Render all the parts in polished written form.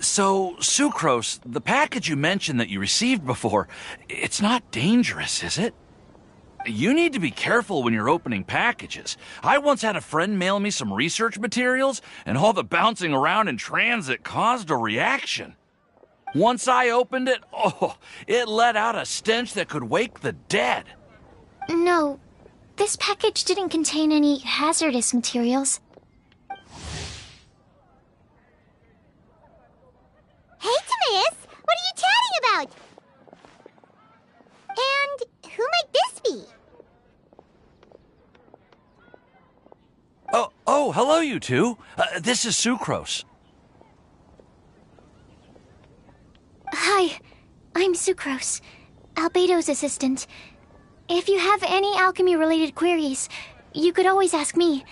So, Sucrose, the package you mentioned that you received before, it's not dangerous, is it? You need to be careful when you're opening packages. I once had a friend mail me some research materials, and all the bouncing around in transit caused a reaction. Once I opened it, it let out a stench that could wake the dead. No, this package didn't contain any hazardous materials. Hey, Timaeus! What are you chatting about? And who might this be? Oh, hello, you two. This is Sucrose. Hi, I'm Sucrose, Albedo's assistant. If you have any alchemy-related queries, you could always ask me.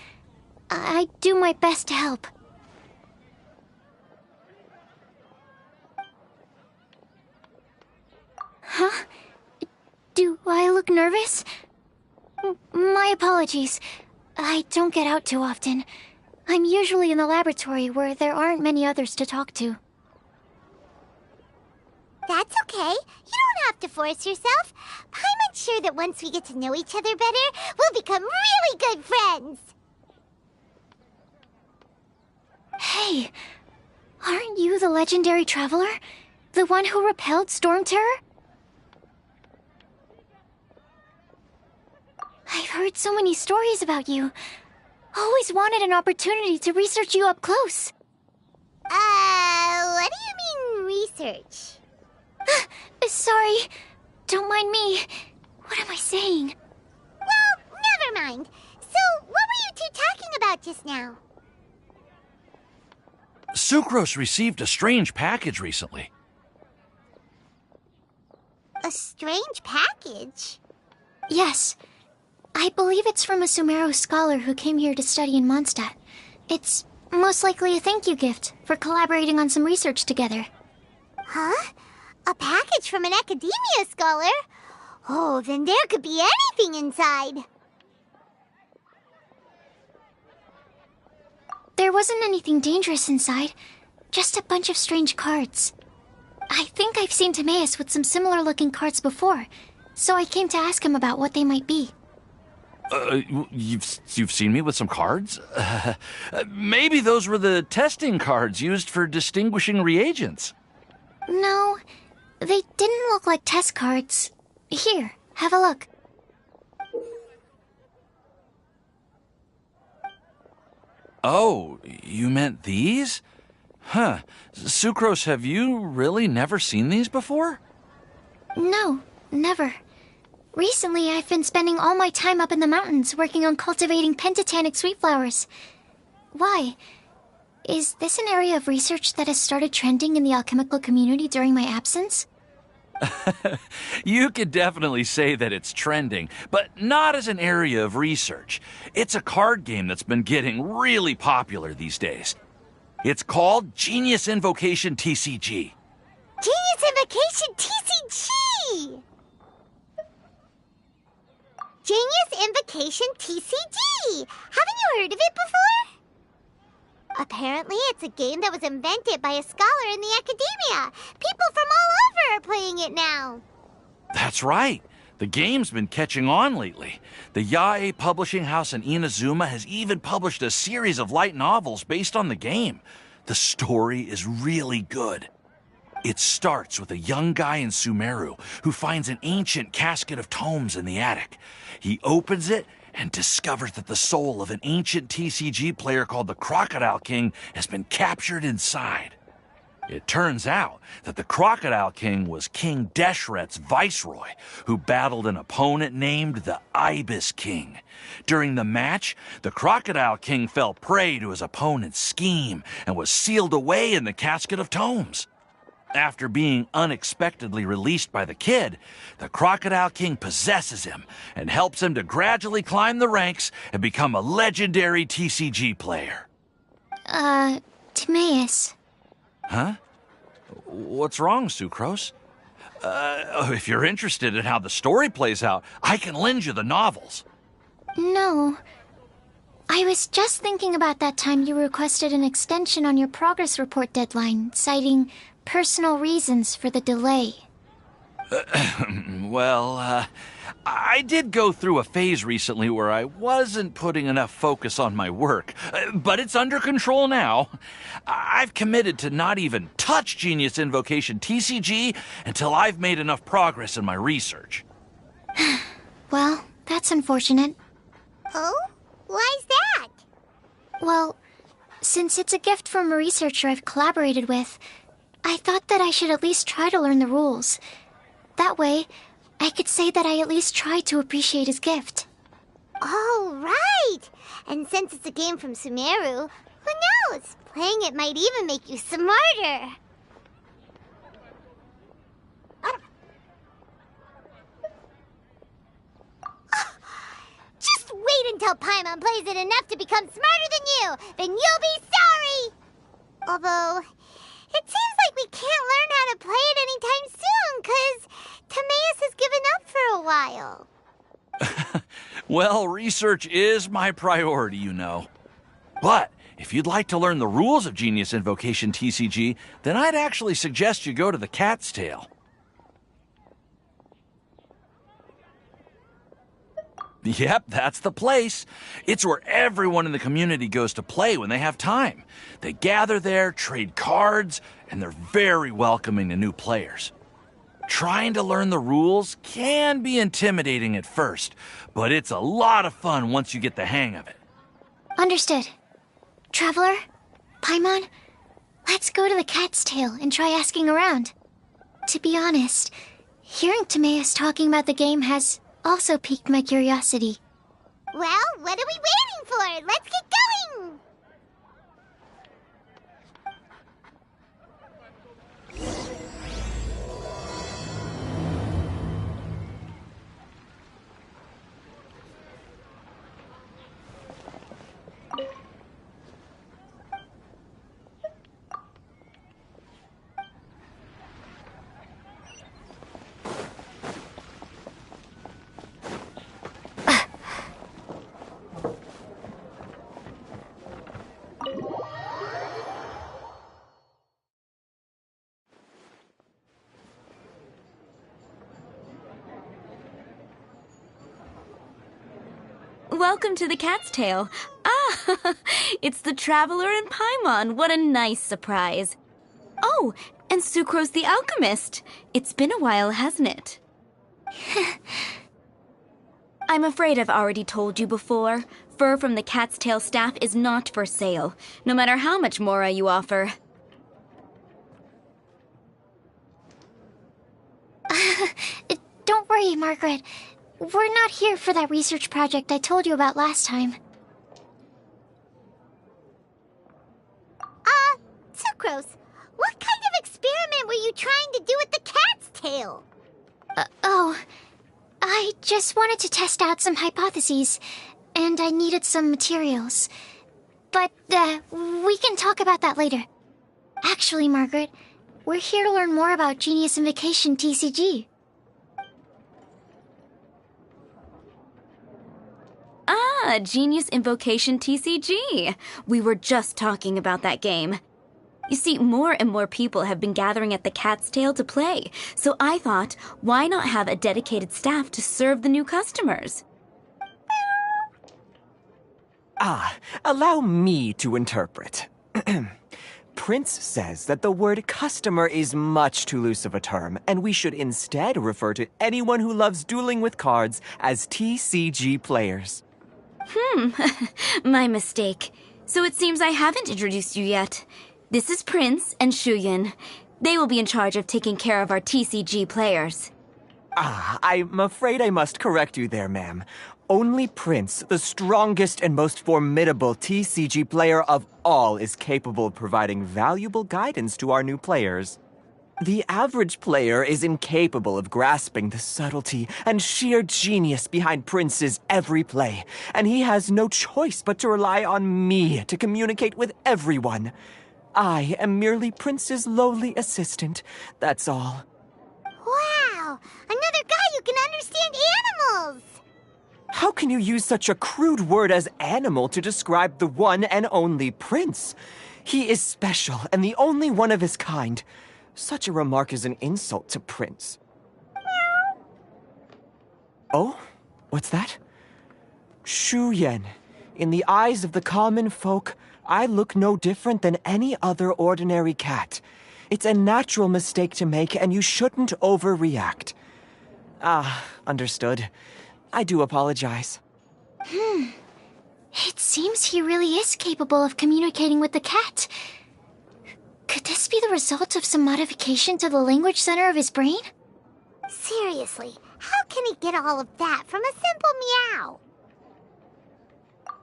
I do my best to help. Huh? Do I look nervous? My apologies. I don't get out too often. I'm usually in the laboratory where there aren't many others to talk to. That's okay. You don't have to force yourself. I'm sure that once we get to know each other better, we'll become really good friends. Hey, aren't you the legendary traveler? The one who repelled Storm Terror? I've heard so many stories about you. Always wanted an opportunity to research you up close. What do you mean, research? Sorry. Don't mind me. What am I saying? Well, never mind. So, what were you two talking about just now? Sucrose received a strange package recently. A strange package? Yes. I believe it's from a Sumeru scholar who came here to study in Mondstadt. It's most likely a thank you gift for collaborating on some research together. Huh? A package from an academia scholar? Oh, then there could be anything inside. There wasn't anything dangerous inside, just a bunch of strange cards. I think I've seen Timaeus with some similar-looking cards before, so I came to ask him about what they might be. You've seen me with some cards? Maybe those were the testing cards used for distinguishing reagents. No, they didn't look like test cards. Here, have a look. Oh, you meant these? Huh. Sucrose, have you really never seen these before? No, never. Recently, I've been spending all my time up in the mountains working on cultivating pentatonic sweet flowers. Why? Is this an area of research that has started trending in the alchemical community during my absence? You could definitely say that it's trending, but not as an area of research. It's a card game that's been getting really popular these days. It's called Genius Invocation TCG. Genius Invokation TCG! Genius Invokation TCG! Haven't you heard of it before? Apparently, it's a game that was invented by a scholar in the academia. People from all over are playing it now. That's right. The game's been catching on lately. The Yae publishing house in Inazuma has even published a series of light novels based on the game. The story is really good. It starts with a young guy in Sumeru who finds an ancient casket of tomes in the attic. He opens it and discovers that the soul of an ancient TCG player called the Crocodile King has been captured inside. It turns out that the Crocodile King was King Deshret's viceroy, who battled an opponent named the Ibis King. During the match, the Crocodile King fell prey to his opponent's scheme and was sealed away in the casket of tomes. After being unexpectedly released by the kid, the Crocodile King possesses him and helps him to gradually climb the ranks and become a legendary TCG player. Timaeus. Huh? What's wrong, Sucrose? If you're interested in how the story plays out, I can lend you the novels. No. I was just thinking about that time you requested an extension on your progress report deadline, citing personal reasons for the delay. Well, I did go through a phase recently where I wasn't putting enough focus on my work, but it's under control now. I've committed to not even touch Genius Invocation TCG until I've made enough progress in my research. Well, that's unfortunate. Oh? Why's that? Well, since it's a gift from a researcher I've collaborated with, I thought that I should at least try to learn the rules. That way, I could say that I at least tried to appreciate his gift. Oh, right! And since it's a game from Sumeru, who knows? Playing it might even make you smarter. Just wait until Paimon plays it enough to become smarter than you! Then you'll be sorry! Although, it seems like we can't learn how to play it anytime soon, 'cause Timaeus has given up for a while. Well, research is my priority, you know. But if you'd like to learn the rules of Genius Invocation TCG, then I'd actually suggest you go to the Cat's Tail. Yep, that's the place. It's where everyone in the community goes to play when they have time. They gather there, trade cards, and they're very welcoming to new players. Trying to learn the rules can be intimidating at first, but it's a lot of fun once you get the hang of it. Understood. Traveler, Paimon, let's go to the Cat's Tail and try asking around. To be honest, hearing Timaeus talking about the game has also piqued my curiosity. Well, what are we waiting for? Let's get going! Welcome to the Cat's Tail. Ah, it's the Traveler and Paimon. What a nice surprise. Oh, and Sucrose the Alchemist. It's been a while, hasn't it? I'm afraid I've already told you before. Fur from the Cat's Tail staff is not for sale, no matter how much Mora you offer. Don't worry, Margaret. We're not here for that research project I told you about last time. Sucrose, what kind of experiment were you trying to do with the cat's tail? I just wanted to test out some hypotheses, and I needed some materials. But, we can talk about that later. Actually, Margaret, we're here to learn more about Genius Invocation TCG. Ah, Genius Invocation TCG. We were just talking about that game. You see, more and more people have been gathering at the Cat's Tail to play, so I thought, why not have a dedicated staff to serve the new customers? Allow me to interpret. Prince says that the word customer is much too loose of a term, and we should instead refer to anyone who loves dueling with cards as TCG players. My mistake. So it seems I haven't introduced you yet. This is Prince and Shuyan. They will be in charge of taking care of our TCG players. I'm afraid I must correct you there, ma'am. Only Prince, the strongest and most formidable TCG player of all, is capable of providing valuable guidance to our new players. The average player is incapable of grasping the subtlety and sheer genius behind Prince's every play, and he has no choice but to rely on me to communicate with everyone. I am merely Prince's lowly assistant, that's all. Wow! Another guy who can understand animals! How can you use such a crude word as animal to describe the one and only prince? He is special and the only one of his kind. Such a remark is an insult to Prince. Oh? What's that? Shuyen. In the eyes of the common folk, I look no different than any other ordinary cat. It's a natural mistake to make, and you shouldn't overreact. Ah, understood. I do apologize. It seems he really is capable of communicating with the cat. Could this be the result of some modification to the language center of his brain? Seriously, how can he get all of that from a simple meow?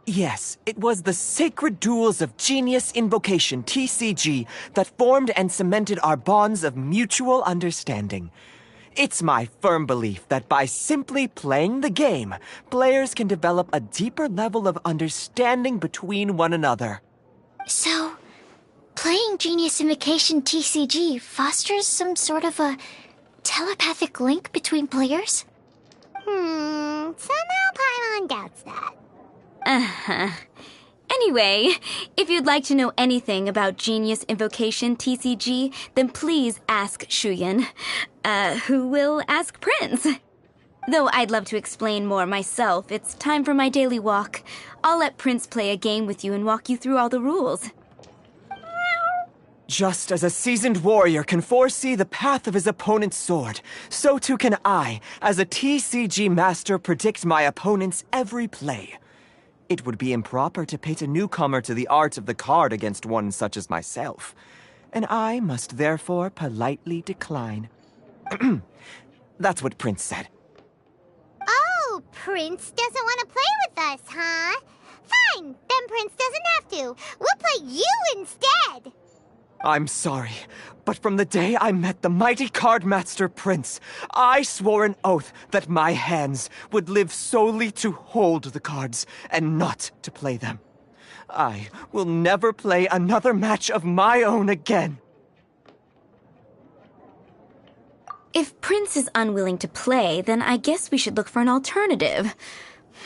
Yes, it was the sacred duels of Genius Invocation, TCG, that formed and cemented our bonds of mutual understanding. It's my firm belief that by simply playing the game, players can develop a deeper level of understanding between one another. So, playing Genius Invocation TCG fosters some sort of a telepathic link between players? Somehow Paimon doubts that. Anyway, if you'd like to know anything about Genius Invocation TCG, then please ask Shuyen, who will ask Prince. Though I'd love to explain more myself, it's time for my daily walk. I'll let Prince play a game with you and walk you through all the rules. Just as a seasoned warrior can foresee the path of his opponent's sword, so too can I, as a TCG master, predict my opponent's every play. It would be improper to pit a newcomer to the art of the card against one such as myself, and I must therefore politely decline. That's what Prince said. Oh, Prince doesn't want to play with us, huh? Fine, then Prince doesn't have to. We'll play you instead. I'm sorry, but from the day I met the mighty cardmaster Prince, I swore an oath that my hands would live solely to hold the cards and not to play them. I will never play another match of my own again. If Prince is unwilling to play, then I guess we should look for an alternative.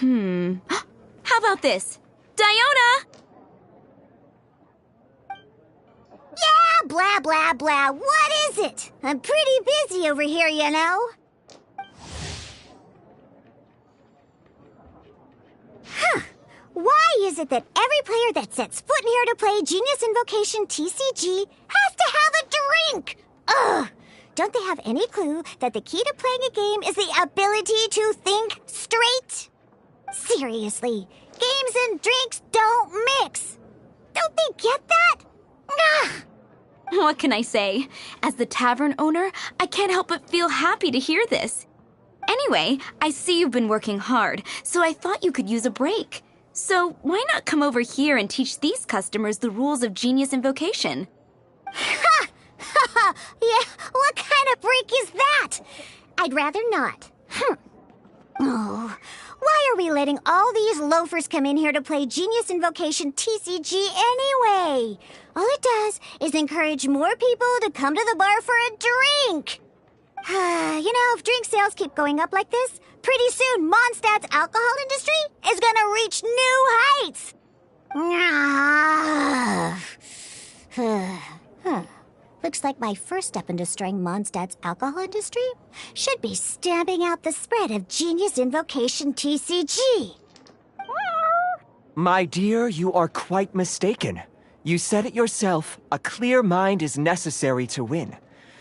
How about this? Diona! Yeah, blah, blah, blah. What is it? I'm pretty busy over here, you know. Why is it that every player that sets foot in here to play Genius Invocation TCG has to have a drink? Ugh! Don't they have any clue that the key to playing a game is the ability to think straight? Seriously, games and drinks don't mix. Don't they get that? Ugh! What can I say? As the tavern owner, I can't help but feel happy to hear this. Anyway, I see you've been working hard, so I thought you could use a break. So why not come over here and teach these customers the rules of Genius Invocation? Ha! Yeah, what kind of break is that? I'd rather not. Oh, why are we letting all these loafers come in here to play Genius Invocation TCG anyway? All it does is encourage more people to come to the bar for a drink. You know, if drink sales keep going up like this, pretty soon Mondstadt's alcohol industry is gonna reach new heights. Looks like my first step in destroying Mondstadt's alcohol industry should be stamping out the spread of Genius Invocation TCG. My dear, you are quite mistaken. You said it yourself, a clear mind is necessary to win.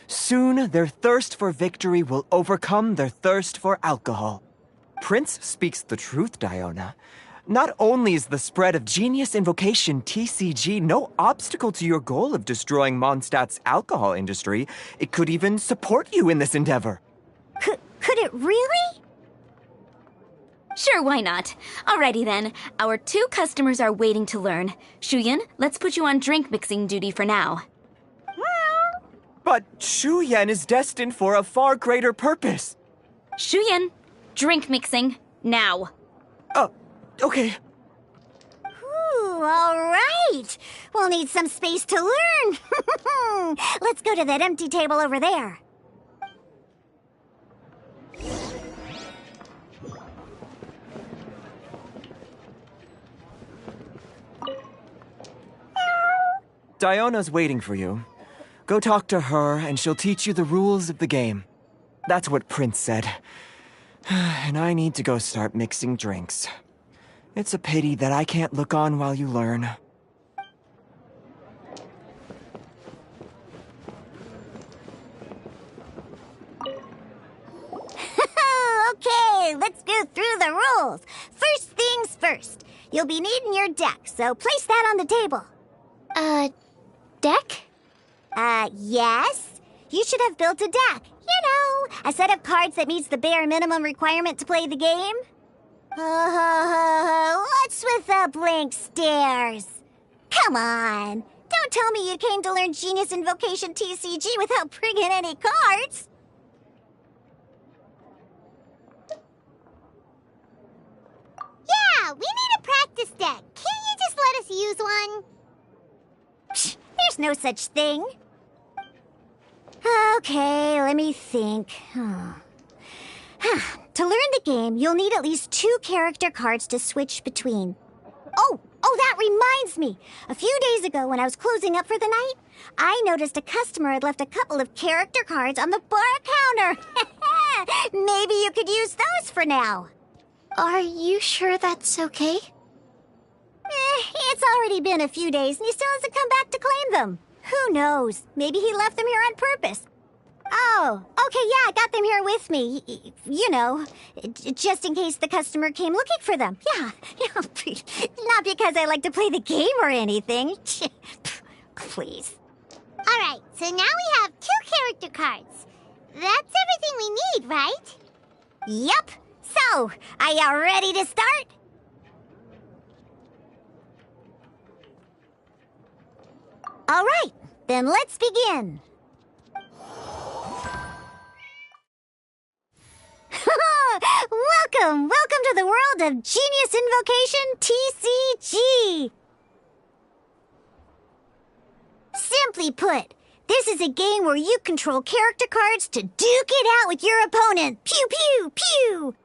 Soon, their thirst for victory will overcome their thirst for alcohol. Prince speaks the truth, Diona. Not only is the spread of Genius Invocation TCG no obstacle to your goal of destroying Mondstadt's alcohol industry, it could even support you in this endeavor. Could it really? Sure, why not? Alrighty then. Our 2 customers are waiting to learn. Shuyen, let's put you on drink mixing duty for now. But Shuyen is destined for a far greater purpose. Shuyen, drink mixing, now. Okay. Ooh, all right. We'll need some space to learn. Let's go to that empty table over there. Diona's waiting for you. Go talk to her, and she'll teach you the rules of the game. That's what Prince said. And I need to go start mixing drinks. It's a pity that I can't look on while you learn. Okay, let's go through the rules. First things first. You'll be needing your deck, so place that on the table. Deck? Yes. You should have built a deck. You know, a set of cards that meets the bare minimum requirement to play the game. What's with the blank stares? Come on. Don't tell me you came to learn Genius Invocation TCG without bringing any cards. Yeah, we need a practice deck. Can't you just let us use one? Psh, there's no such thing. Okay, let me think. To learn the game, you'll need at least 2 character cards to switch between. Oh, that reminds me. A few days ago, when I was closing up for the night, I noticed a customer had left a couple of character cards on the bar counter. Maybe you could use those for now. Are you sure that's okay? It's already been a few days and he still hasn't come back to claim them. Who knows? Maybe he left them here on purpose. Oh, okay, yeah, I got them here with me. You know, just in case the customer came looking for them. Yeah, not because I like to play the game or anything. Please. All right, so now we have 2 character cards. That's everything we need, right? Yup. So, are you ready to start? All right, then let's begin. Welcome to the world of Genius Invocation TCG. Simply put, this is a game where you control character cards to duke it out with your opponent. Pew, pew, pew.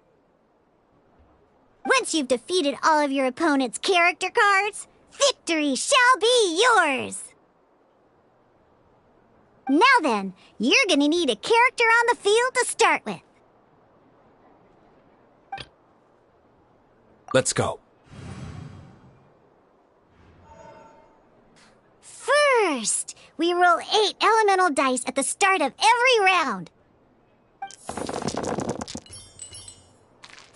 Once you've defeated all of your opponent's character cards, victory shall be yours. Now then, you're gonna need a character on the field to start with. Let's go. First, we roll 8 elemental dice at the start of every round.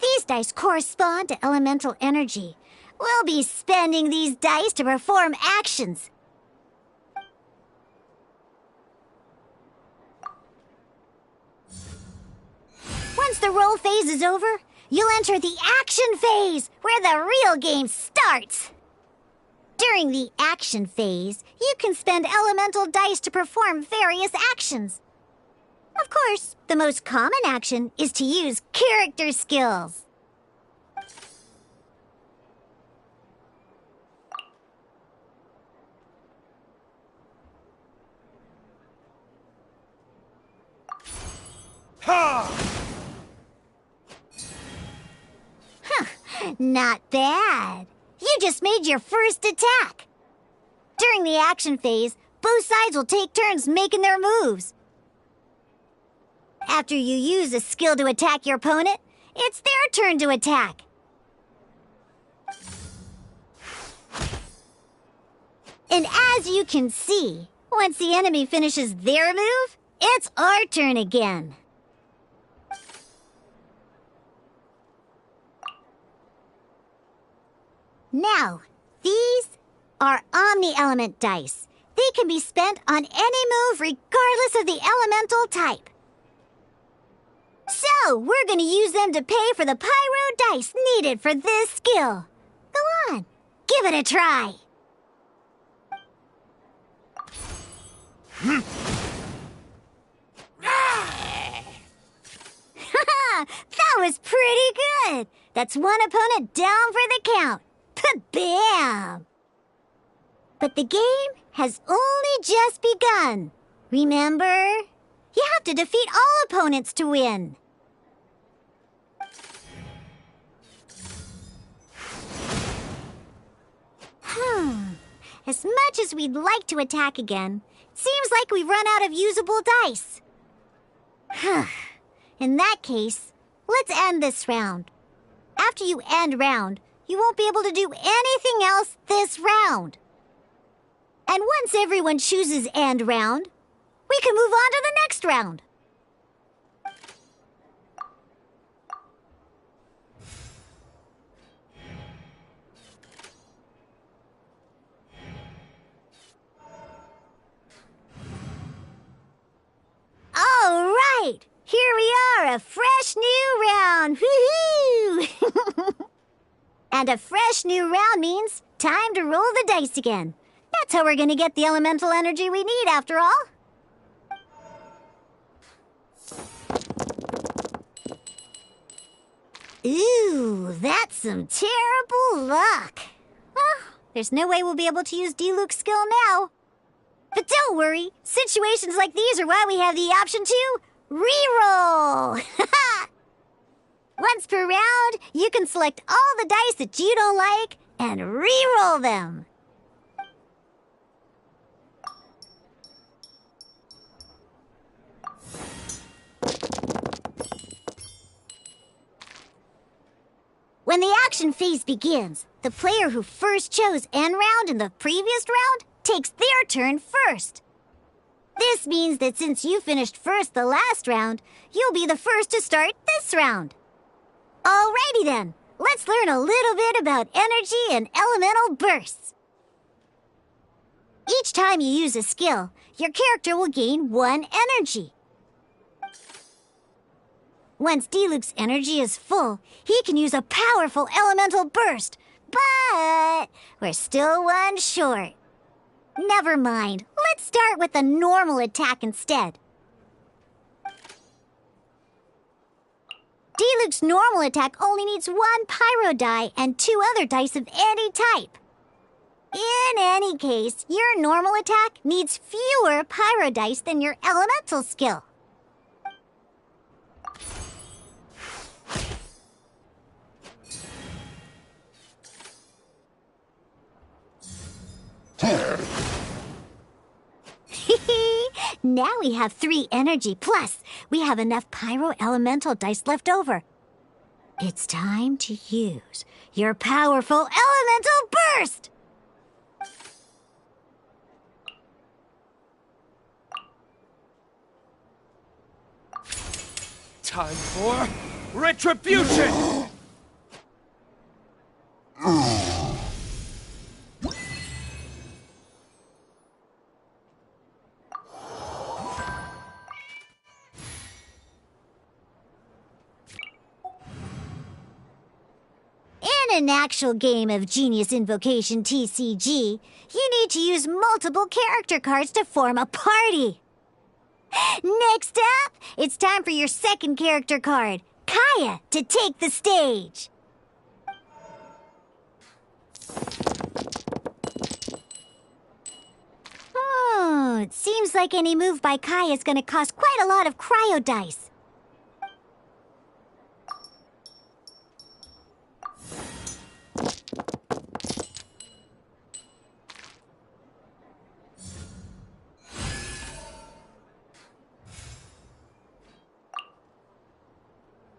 These dice correspond to elemental energy. We'll be spending these dice to perform actions. Once the roll phase is over, you'll enter the action phase, where the real game starts. During the action phase, you can spend elemental dice to perform various actions. Of course, the most common action is to use character skills. Not bad. You just made your first attack. During the action phase, both sides will take turns making their moves. After you use a skill to attack your opponent, it's their turn to attack. And as you can see, once the enemy finishes their move, it's our turn again. Now, these are Omni-Element dice. They can be spent on any move regardless of the elemental type. So, we're going to use them to pay for the pyro dice needed for this skill. Go on, give it a try. That was pretty good. That's one opponent down for the count. Bam! But the game has only just begun. Remember? You have to defeat all opponents to win. As much as we'd like to attack again, it seems like we've run out of usable dice. In that case, let's end this round. After you end round, you won't be able to do anything else this round. And once everyone chooses end round, we can move on to the next round. All right, here we are, a fresh new round. Woohoo! And a fresh new round means time to roll the dice again. That's how we're gonna get the elemental energy we need, after all. Ooh, that's some terrible luck. Well, there's no way we'll be able to use Diluc's skill now. But don't worry, situations like these are why we have the option to reroll. Once per round, you can select all the dice that you don't like and reroll them. When the action phase begins, the player who first chose end round in the previous round takes their turn first. This means that since you finished first the last round, you'll be the first to start this round. Alrighty then, let's learn a little bit about energy and elemental bursts. Each time you use a skill, your character will gain 1 energy. Once Diluc's energy is full, he can use a powerful elemental burst. But we're still 1 short. Never mind. Let's start with a normal attack instead. Diluc's normal attack only needs 1 pyro die and 2 other dice of any type. In any case, your normal attack needs fewer pyro dice than your elemental skill. Now we have 3 energy, plus we have enough pyro elemental dice left over. It's time to use your powerful elemental burst! Time for retribution! In an actual game of Genius Invocation TCG, you need to use multiple character cards to form a party. Next up, it's time for your second character card, Kaya, to take the stage. It seems like any move by Kaya is going to cost quite a lot of cryo dice.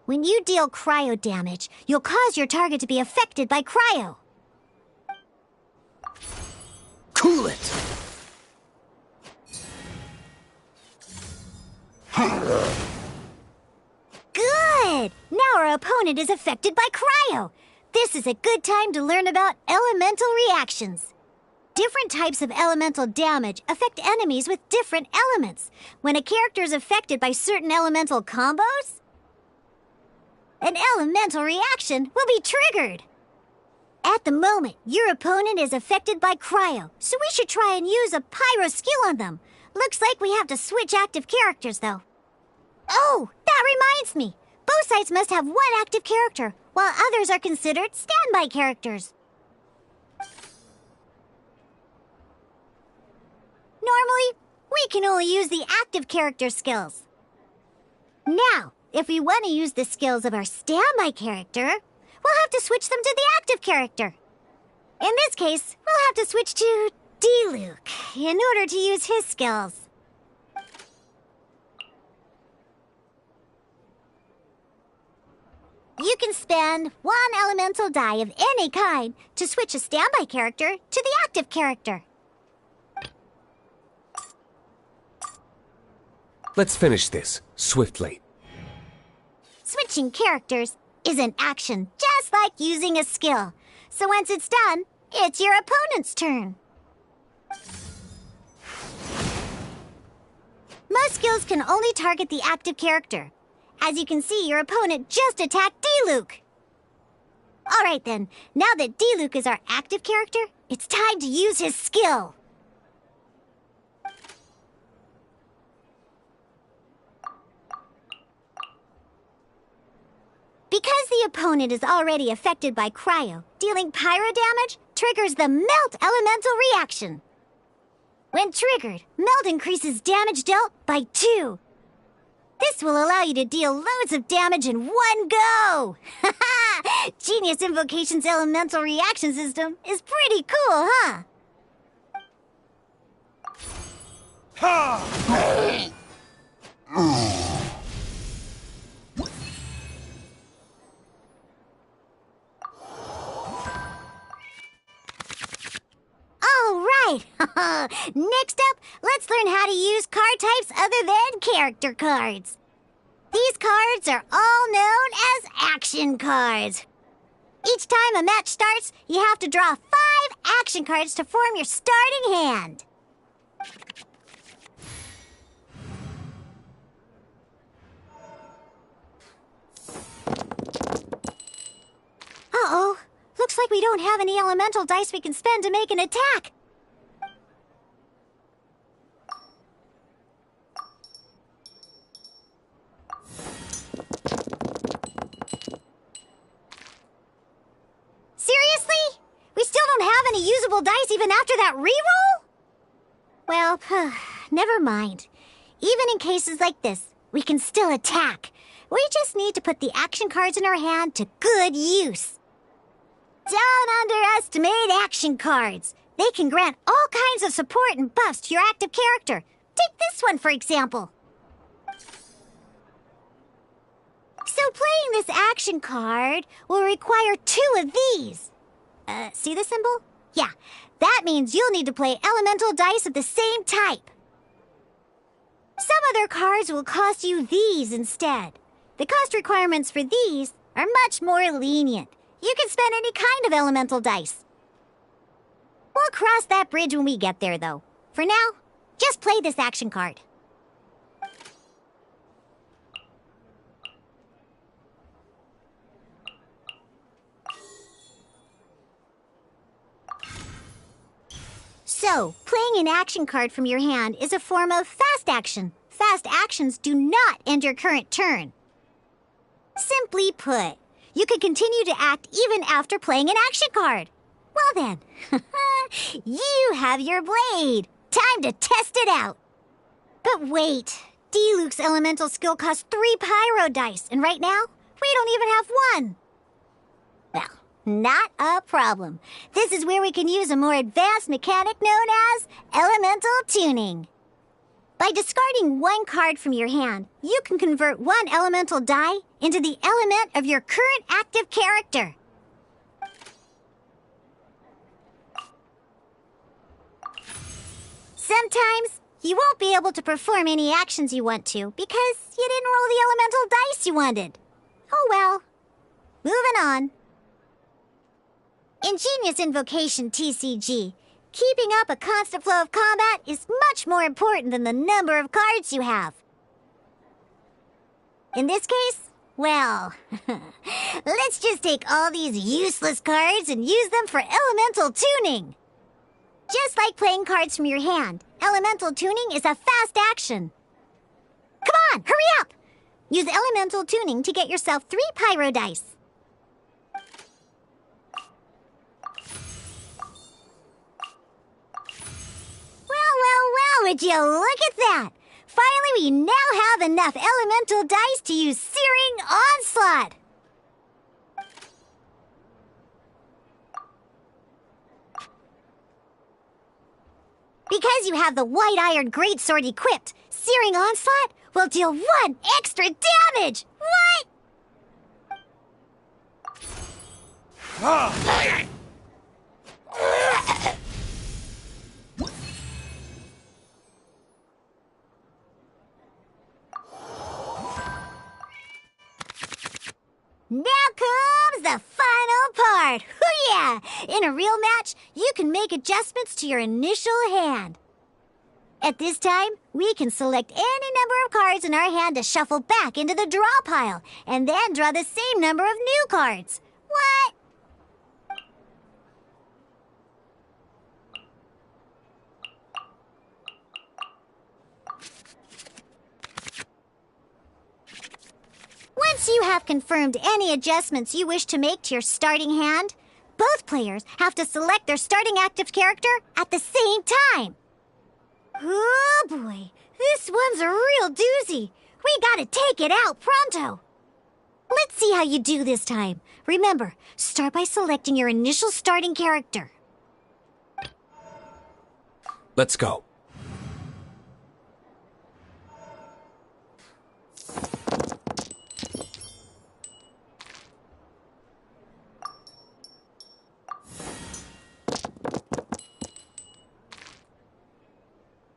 When you deal cryo damage, you'll cause your target to be affected by cryo. Cool it! Good! Now our opponent is affected by cryo. This is a good time to learn about elemental reactions. Different types of elemental damage affect enemies with different elements. When a character is affected by certain elemental combos, an elemental reaction will be triggered. At the moment, your opponent is affected by cryo, so we should try and use a pyro skill on them. Looks like we have to switch active characters, though. Oh, that reminds me. Both sides must have 1 active character, while others are considered standby characters. Normally, we can only use the active character skills. Now, if we want to use the skills of our standby character, we'll have to switch them to the active character. In this case, we'll have to switch to D-Luke in order to use his skills. You can spend one elemental die of any kind to switch a standby character to the active character. Let's finish this, swiftly. Switching characters is an action, just like using a skill. So once it's done, it's your opponent's turn. Most skills can only target the active character. As you can see, your opponent just attacked D-Luke. Alright then, now that D-Luke is our active character, it's time to use his skill. Because the opponent is already affected by cryo, dealing pyro damage triggers the melt elemental reaction. When triggered, melt increases damage dealt by 2. This will allow you to deal loads of damage in one go! Haha! Genius Invocation's elemental reaction system is pretty cool, huh? Alright! Next up, let's learn how to use card types other than character cards. These cards are all known as action cards. Each time a match starts, you have to draw 5 action cards to form your starting hand. Uh-oh. Looks like we don't have any elemental dice we can spend to make an attack. Seriously? We still don't have any usable dice even after that reroll? Well, never mind. Even in cases like this, we can still attack. We just need to put the action cards in our hand to good use. Don't underestimate action cards. They can grant all kinds of support and buffs to your active character. Take this one, for example. So playing this action card will require 2 of these. See the symbol? Yeah, that means you'll need to play elemental dice of the same type. Some other cards will cost you these instead. The cost requirements for these are much more lenient. You can spend any kind of elemental dice. We'll cross that bridge when we get there, though. For now, just play this action card. So, playing an action card from your hand is a form of fast action. Fast actions do not end your current turn. Simply put, you can continue to act even after playing an action card. Well then, you have your blade. Time to test it out. But wait, D-Luke's elemental skill costs 3 pyro dice, and right now, we don't even have 1. Well, not a problem. This is where we can use a more advanced mechanic known as elemental tuning. By discarding 1 card from your hand, you can convert 1 elemental die into the element of your current active character. Sometimes, you won't be able to perform any actions you want to because you didn't roll the elemental dice you wanted. Oh well. Moving on. In Genius Invocation TCG, keeping up a constant flow of combat is much more important than the number of cards you have. In this case, well, let's just take all these useless cards and use them for elemental tuning. Just like playing cards from your hand, elemental tuning is a fast action. Come on, hurry up! Use elemental tuning to get yourself 3 pyro dice. Well, would you look at that? Finally, we now have enough elemental dice to use Searing Onslaught. Because you have the white iron greatsword equipped, Searing Onslaught will deal 1 extra damage! What? Now comes the final part! Hoo-yeah! In a real match, you can make adjustments to your initial hand. At this time, we can select any number of cards in our hand to shuffle back into the draw pile, and then draw the same number of new cards. What? Once you have confirmed any adjustments you wish to make to your starting hand, both players have to select their starting active character at the same time. Oh boy, this one's a real doozy. We gotta take it out pronto. Let's see how you do this time. Remember, start by selecting your initial starting character. Let's go.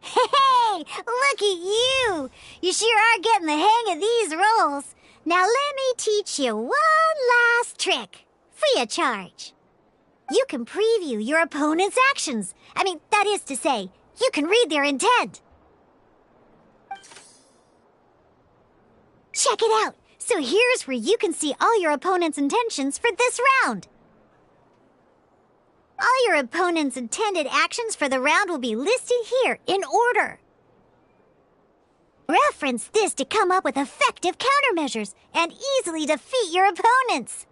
Hey, look at you! You sure are getting the hang of these rolls. Now let me teach you one last trick, free of charge. You can preview your opponent's actions. That is to say, you can read their intent. Check it out. So here's where you can see all your opponent's intentions for this round. All your opponent's intended actions for the round will be listed here in order. Reference this to come up with effective countermeasures and easily defeat your opponents.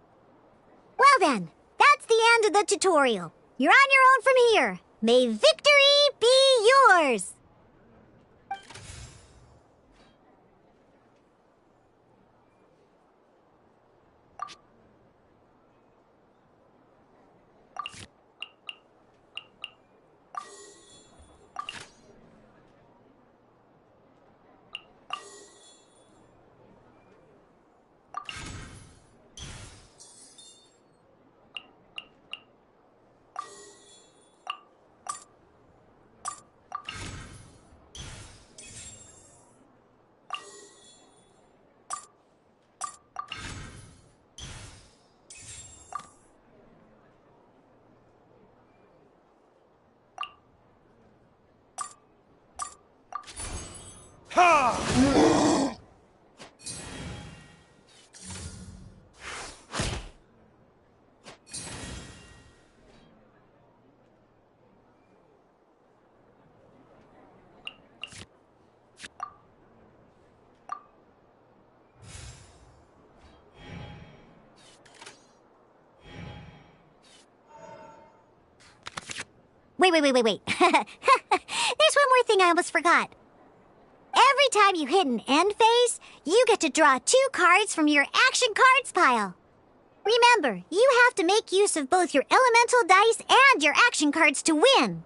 Well then, that's the end of the tutorial. You're on your own from here. May victory be yours! Wait. There's one more thing I almost forgot. Every time you hit an end phase, you get to draw 2 cards from your action cards pile. Remember, you have to make use of both your elemental dice and your action cards to win.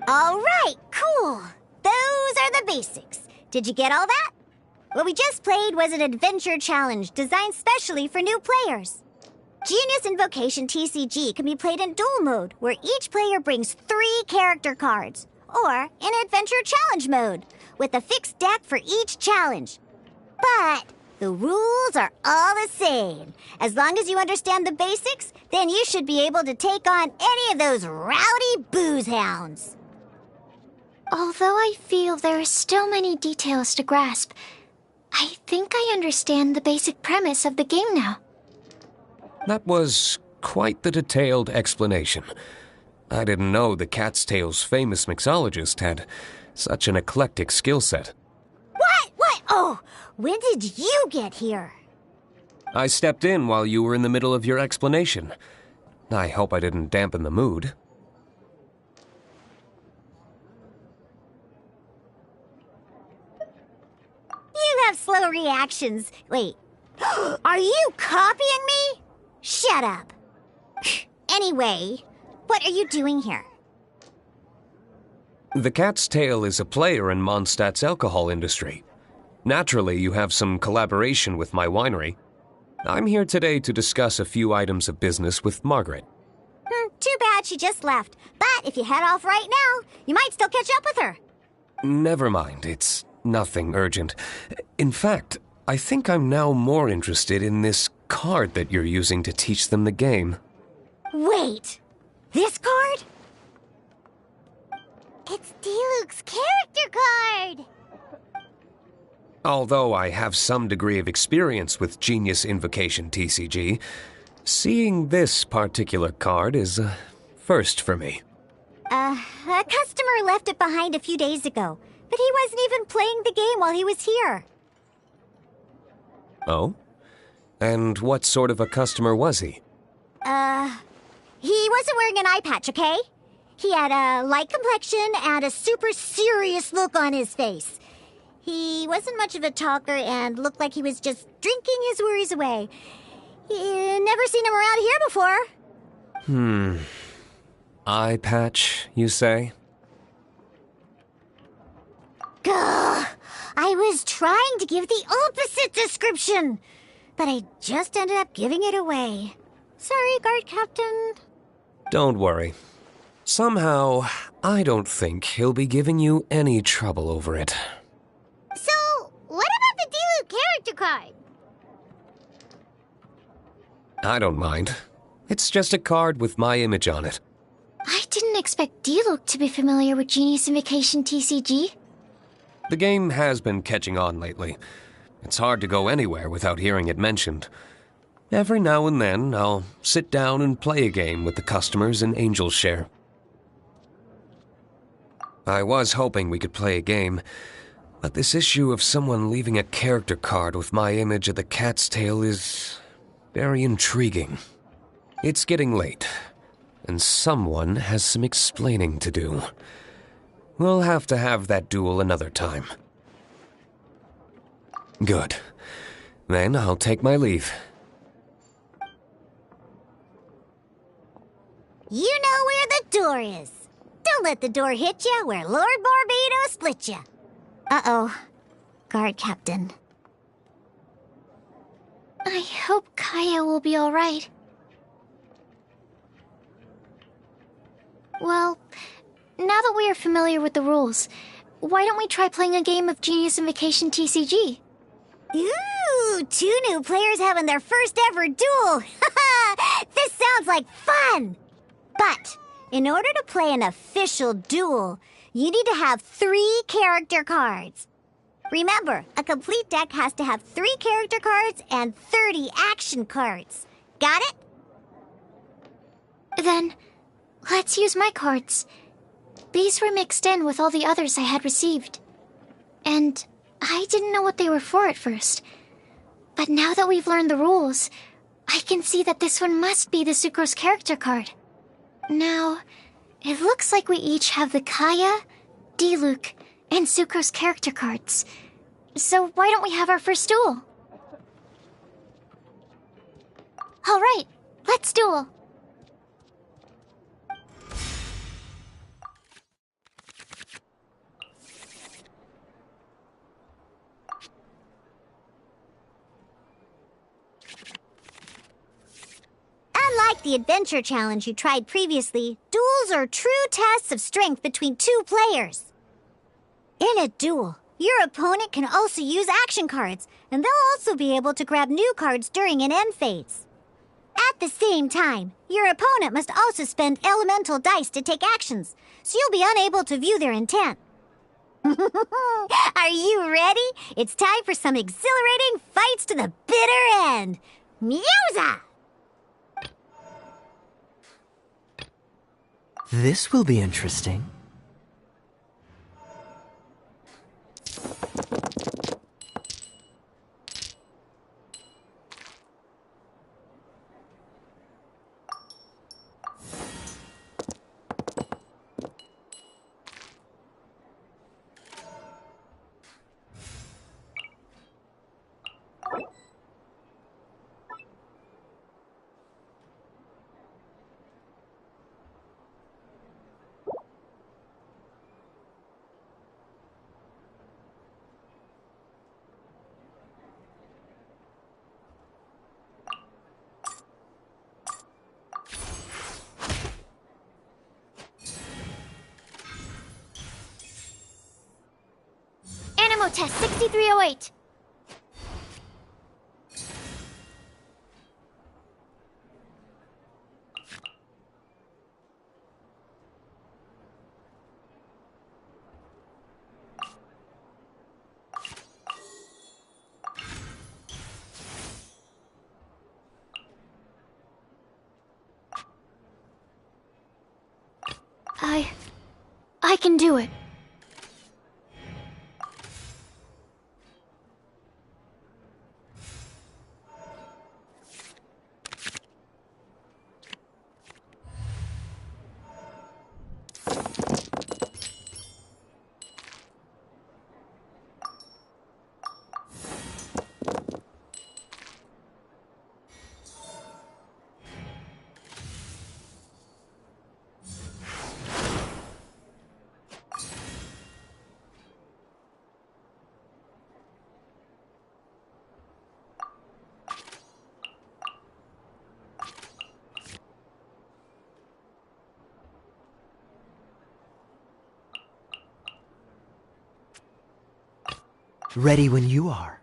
All right, cool. Those are the basics. Did you get all that? What we just played was an adventure challenge designed specially for new players. Genius Invocation TCG can be played in duel mode, where each player brings 3 character cards, or in adventure challenge mode, with a fixed deck for each challenge. But the rules are all the same. As long as you understand the basics, then you should be able to take on any of those rowdy booze hounds. Although I feel there are still many details to grasp, I think I understand the basic premise of the game now. That was quite the detailed explanation. I didn't know the Cat's Tail's famous mixologist had such an eclectic skill set. What? Oh, when did you get here? I stepped in while you were in the middle of your explanation. I hope I didn't dampen the mood. You have slow reactions. Wait, are you copying me? Shut up. Anyway, what are you doing here? The Cat's Tail is a player in Mondstadt's alcohol industry. Naturally, you have some collaboration with my winery. I'm here today to discuss a few items of business with Margaret. Too bad she just left. But if you head off right now, you might still catch up with her. Never mind, it's nothing urgent. In fact, I think I'm now more interested in this card that you're using to teach them the game. Wait, this card? It's Diluc's character card! Although I have some degree of experience with Genius Invocation TCG, seeing this particular card is a first for me. A customer left it behind a few days ago, but he wasn't even playing the game while he was here. Oh? And what sort of a customer was he? He wasn't wearing an eye patch, okay? He had a light complexion and a super serious look on his face. He wasn't much of a talker and looked like he was just drinking his worries away. Never seen him around here before. Eye patch, you say? Gah! I was trying to give the opposite description, but I just ended up giving it away. Sorry, guard captain. Don't worry. Somehow, I don't think he'll be giving you any trouble over it. So, what about the Diluc character card? I don't mind. It's just a card with my image on it. I didn't expect Diluc to be familiar with Genius Invocation TCG. The game has been catching on lately. It's hard to go anywhere without hearing it mentioned. Every now and then, I'll sit down and play a game with the customers in Angel's Share. I was hoping we could play a game, but this issue of someone leaving a character card with my image of the Cat's Tail is very intriguing. It's getting late, and someone has some explaining to do. We'll have to have that duel another time. Good. Then I'll take my leave. You know where the door is. Don't let the door hit you where Lord Barbados split you. Uh-oh. Guard captain. I hope Kaya will be all right. Well, now that we are familiar with the rules, why don't we try playing a game of Genius Invocation TCG? Ooh, 2 new players having their first ever duel. This sounds like fun! But in order to play an official duel, you need to have 3 character cards. Remember, a complete deck has to have 3 character cards and 30 action cards. Got it? Then, let's use my cards. These were mixed in with all the others I had received. And I didn't know what they were for at first. But now that we've learned the rules, I can see that this one must be the Sucrose character card. Now, it looks like we each have the Kaya, Diluc, and Sucrose character cards. So why don't we have our first duel? Alright, let's duel. Unlike the adventure challenge you tried previously, duels are true tests of strength between two players. In a duel, your opponent can also use action cards, and they'll also be able to grab new cards during an end phase. At the same time, your opponent must also spend elemental dice to take actions, so you'll be unable to view their intent. Are you ready? It's time for some exhilarating fights to the bitter end. Musa! This will be interesting. Animo test 6308. I can do it. Ready when you are.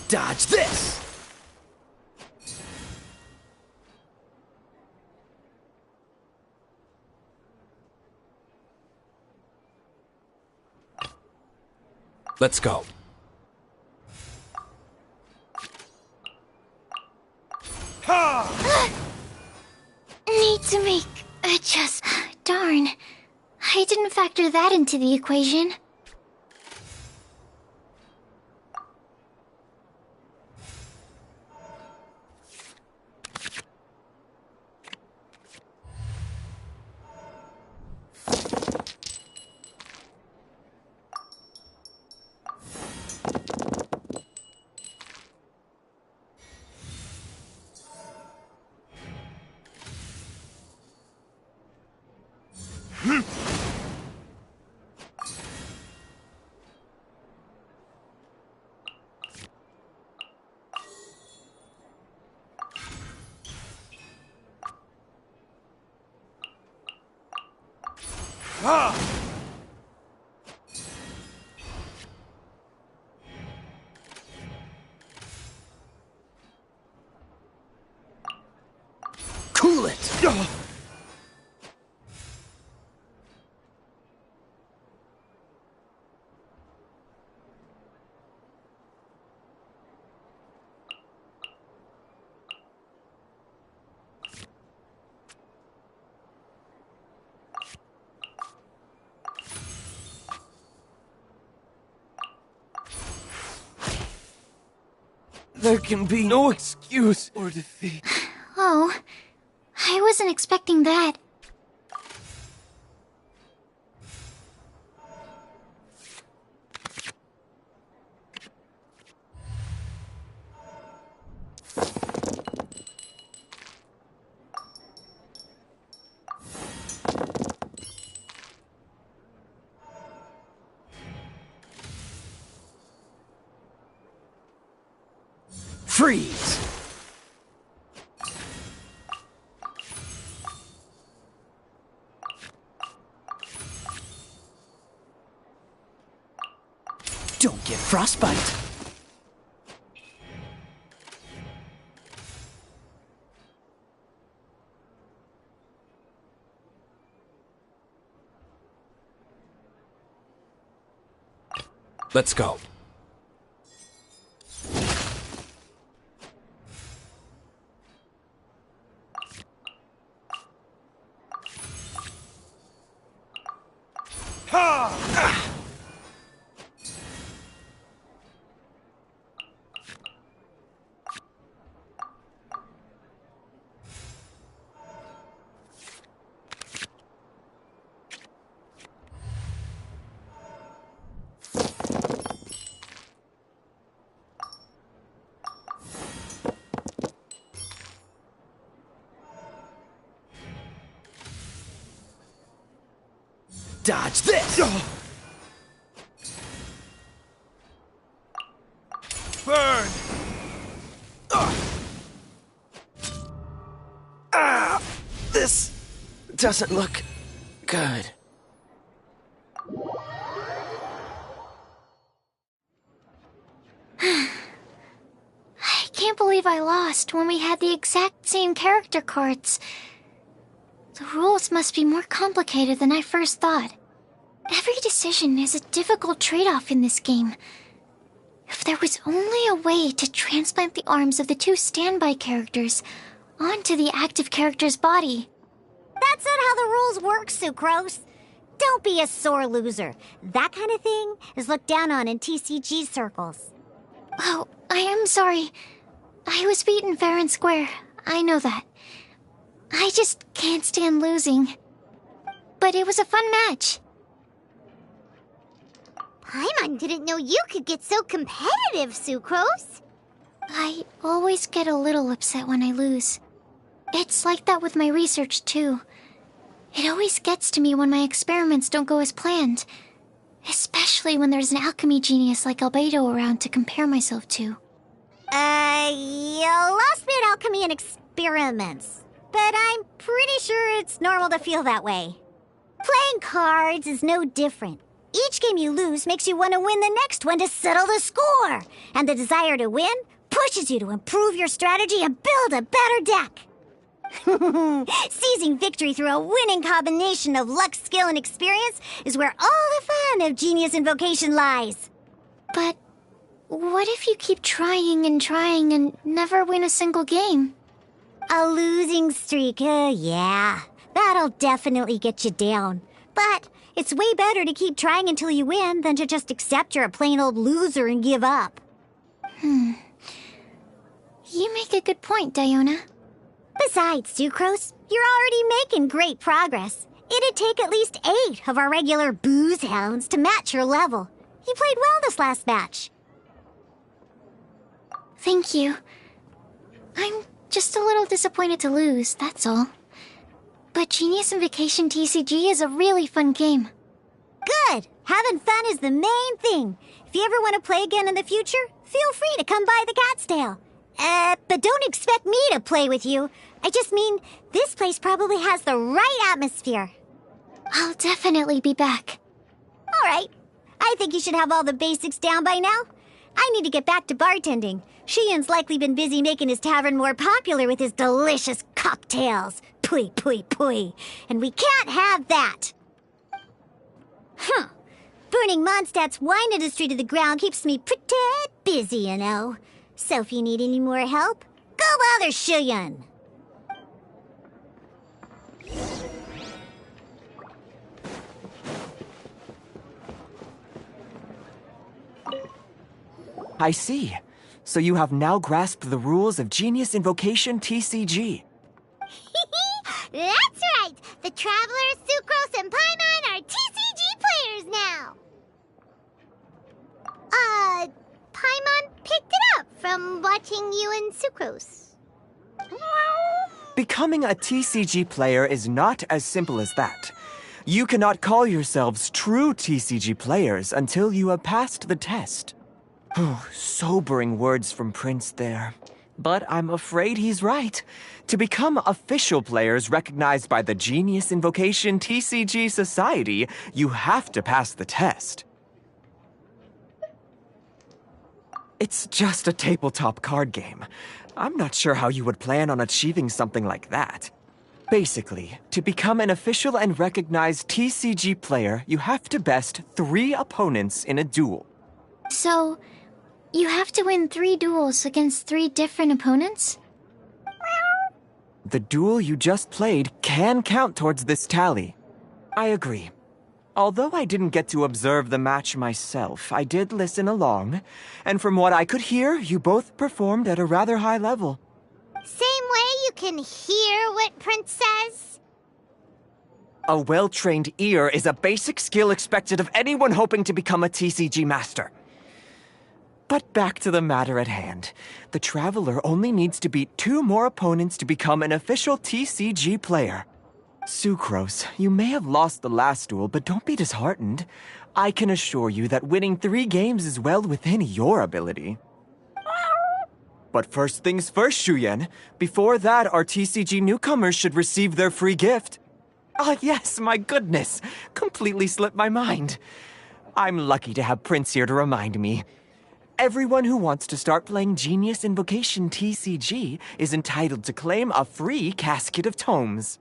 Dodge this! Let's go. Need to make adjust. Darn. I didn't factor that into the equation. Cool it! There can be no excuse or defeat. Oh, I wasn't expecting that. Freeze! Don't get frostbite. Let's go. Dodge this! Burn! This doesn't look good. I can't believe I lost when we had the exact same character cards. The rules must be more complicated than I first thought. Every decision is a difficult trade-off in this game. If there was only a way to transplant the arms of the two standby characters onto the active character's body. That's not how the rules work, Sucrose. Don't be a sore loser. That kind of thing is looked down on in TCG circles. Oh, I am sorry. I was beaten fair and square. I know that. I just can't stand losing. But it was a fun match. Paimon didn't know you could get so competitive, Sucrose. I always get a little upset when I lose. It's like that with my research, too. It always gets to me when my experiments don't go as planned. Especially when there's an alchemy genius like Albedo around to compare myself to. You lost me at alchemy and experiments. But I'm pretty sure it's normal to feel that way. Playing cards is no different. Each game you lose makes you want to win the next one to settle the score. And the desire to win pushes you to improve your strategy and build a better deck. Seizing victory through a winning combination of luck, skill, and experience is where all the fun of Genius Invocation lies. But what if you keep trying and never win a single game? A losing streak, yeah. That'll definitely get you down. But it's way better to keep trying until you win than to just accept you're a plain old loser and give up. You make a good point, Diona. Besides, Sucrose, you're already making great progress. It'd take at least 8 of our regular booze hounds to match your level. You played well this last match. Thank you. I'm just a little disappointed to lose, that's all. But Genius Invocation TCG is a really fun game. Good! Having fun is the main thing. If you ever want to play again in the future, feel free to come by the Cat's Tail. But don't expect me to play with you. I just mean, this place probably has the right atmosphere. I'll definitely be back. All right. I think you should have all the basics down by now. I need to get back to bartending. Shiyan's likely been busy making his tavern more popular with his delicious cocktails. Pui, pui, pui. And we can't have that. Burning Mondstadt's wine industry to the ground keeps me pretty busy, you know. So if you need any more help, go bother Shiyan. I see. so you have now grasped the rules of Genius Invocation TCG. That's right! The Traveler, Sucrose, and Paimon are TCG players now! Paimon picked it up from watching you and Sucrose. Becoming a TCG player is not as simple as that. You cannot call yourselves true TCG players until you have passed the test. Sobering words from Prince there. But I'm afraid he's right. To become official players recognized by the Genius Invocation TCG Society, you have to pass the test. It's just a tabletop card game. I'm not sure how you would plan on achieving something like that. Basically, to become an official and recognized TCG player, you have to best 3 opponents in a duel. So, you have to win 3 duels against 3 different opponents? The duel you just played can count towards this tally. I agree. Although I didn't get to observe the match myself, I did listen along, and from what I could hear, you both performed at a rather high level. Same way you can hear what Prince says? A well-trained ear is a basic skill expected of anyone hoping to become a TCG master. But back to the matter at hand. The Traveler only needs to beat 2 more opponents to become an official TCG player. Sucrose, you may have lost the last duel, but don't be disheartened. I can assure you that winning 3 games is well within your ability. But first things first, Shuyen. Before that, our TCG newcomers should receive their free gift. Ah, yes, my goodness. Completely slipped my mind. I'm lucky to have Prince here to remind me. Everyone who wants to start playing Genius Invocation TCG is entitled to claim a free casket of tomes.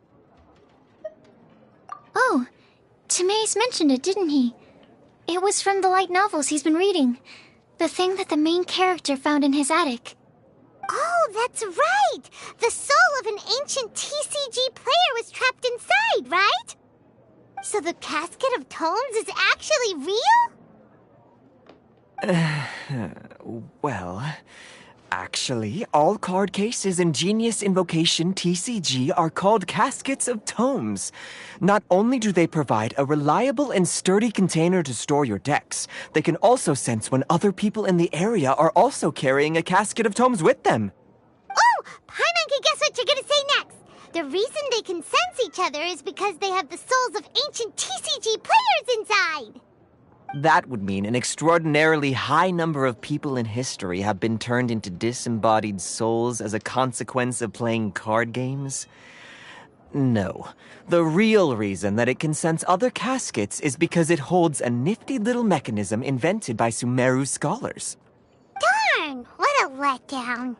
Oh, Timaeus mentioned it, didn't he? It was from the light novels he's been reading. The thing that the main character found in his attic. Oh, that's right! The soul of an ancient TCG player was trapped inside, right? So the casket of tomes is actually real? Well, actually, all card cases in Genius Invocation TCG are called caskets of tomes. Not only do they provide a reliable and sturdy container to store your decks, they can also sense when other people in the area are also carrying a casket of tomes with them. Oh! Paimon can guess what you're gonna say next! The reason they can sense each other is because they have the souls of ancient TCG players inside! That would mean an extraordinarily high number of people in history have been turned into disembodied souls as a consequence of playing card games. No. The real reason that it can sense other caskets is because it holds a nifty little mechanism invented by Sumeru scholars. Darn! What a letdown.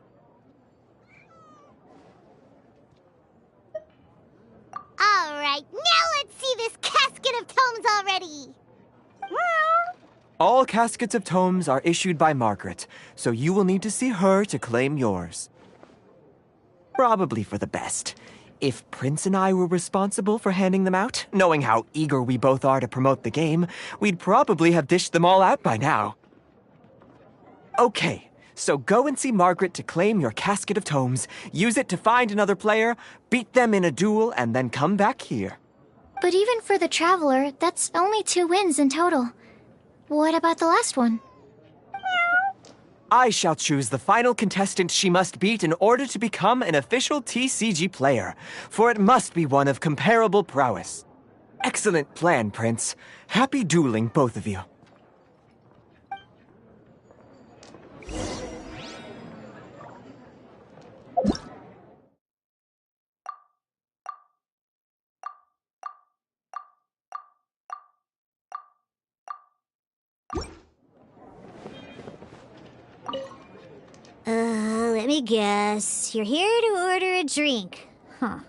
Alright, now let's see this casket of tomes already! All caskets of tomes are issued by Margaret, so you will need to see her to claim yours. Probably for the best. If Prince and I were responsible for handing them out, knowing how eager we both are to promote the game, we'd probably have dished them all out by now. Okay, so go and see Margaret to claim your casket of tomes, use it to find another player, beat them in a duel, and then come back here. But even for the Traveler, that's only 2 wins in total. What about the last one? I shall choose the final contestant she must beat in order to become an official TCG player, for it must be one of comparable prowess. Excellent plan, Prince. Happy dueling, both of you. Let me guess. You're here to order a drink. Huh.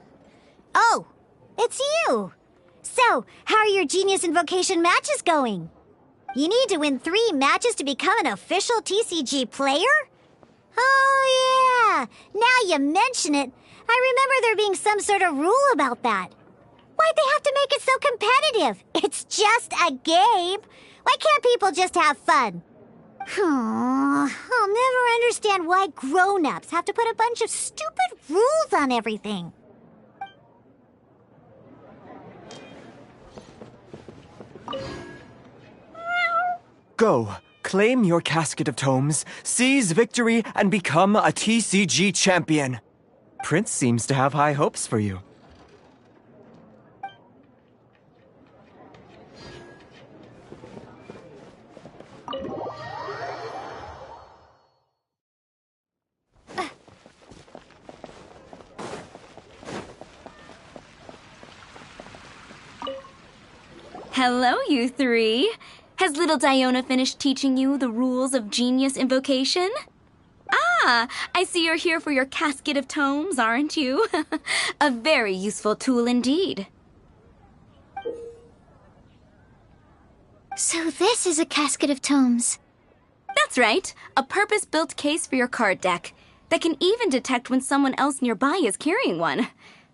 Oh, it's you! So, how are your Genius Invocation matches going? You need to win 3 matches to become an official TCG player? Oh, yeah! Now you mention it, I remember there being some sort of rule about that. Why'd they have to make it so competitive? It's just a game. Why can't people just have fun? I'll never understand why grown-ups have to put a bunch of stupid rules on everything. Go, claim your casket of tomes, seize victory, and become a TCG champion. Prince seems to have high hopes for you. Hello, you three. Has little Diona finished teaching you the rules of Genius Invocation? Ah, I see you're here for your casket of tomes, aren't you? A very useful tool indeed. So this is a casket of tomes. That's right, a purpose-built case for your card deck that can even detect when someone else nearby is carrying one.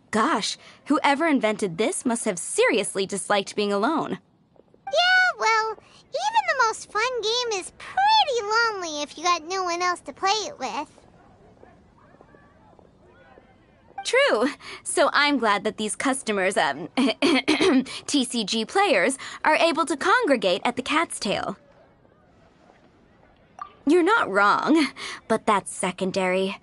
Gosh, whoever invented this must have seriously disliked being alone. Yeah, well, even the most fun game is pretty lonely if you got no one else to play it with. True. So I'm glad that these customers, TCG players, are able to congregate at the Cat's Tail. You're not wrong, but that's secondary.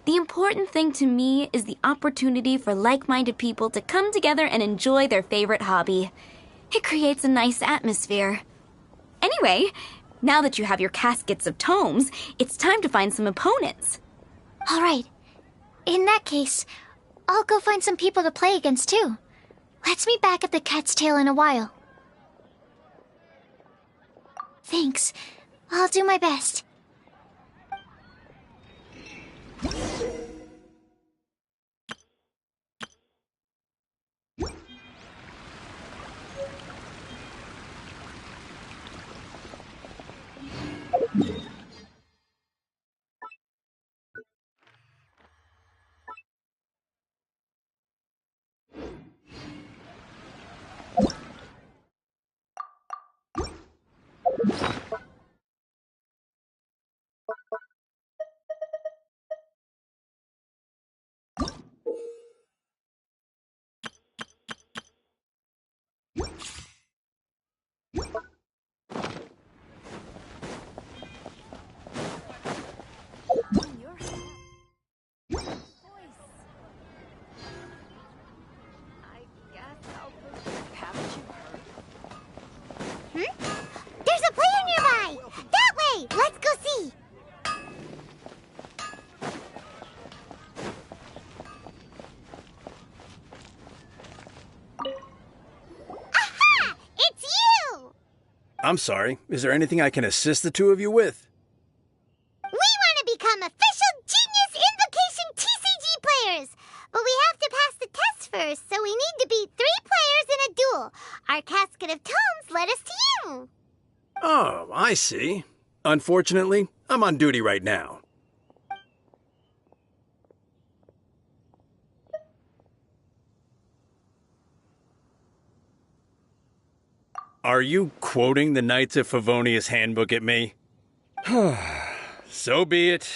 The important thing to me is the opportunity for like-minded people to come together and enjoy their favorite hobby. It creates a nice atmosphere. Anyway, now that you have your caskets of tomes, it's time to find some opponents. All right. In that case, I'll go find some people to play against too. Let's meet back at the Cat's Tail in a while. Thanks. I'll do my best. There's a player nearby! That way! Let's go see! Aha! It's you! I'm sorry. Is there anything I can assist the two of you with? We want to become official Genius Invocation TCG players! But we have to pass the test first, so we need to beat 3 players in a duel. Our casket of tomes led us to you. Oh, I see. Unfortunately, I'm on duty right now. Are you quoting the Knights of Favonius handbook at me? So be it.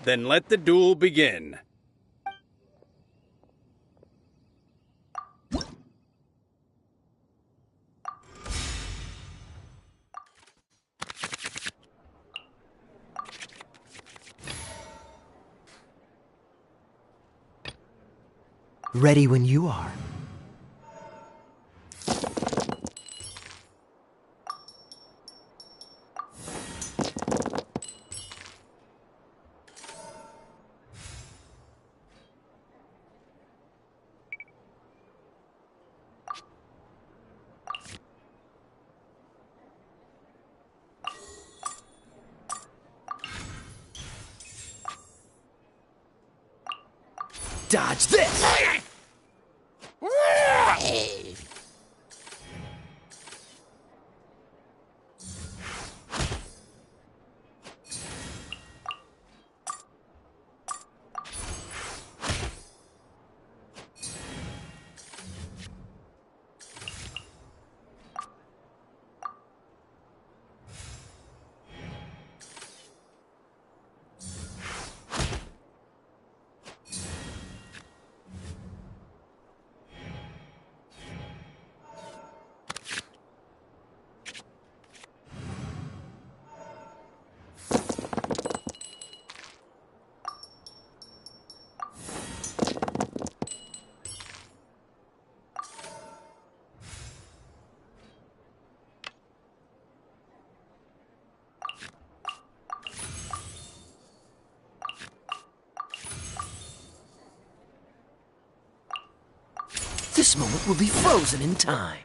Then let the duel begin. Ready when you are. Dodge this! This moment will be frozen in time.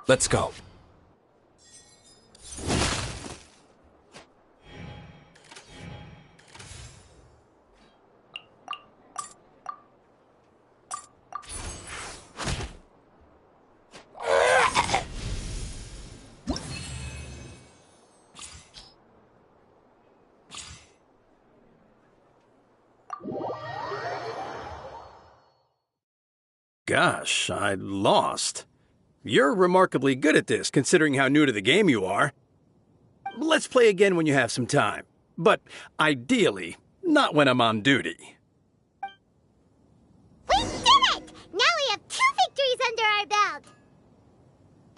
Let's go. Gosh, I lost. You're remarkably good at this, considering how new to the game you are. Let's play again when you have some time. But ideally, not when I'm on duty. We did it! Now we have 2 victories under our belt.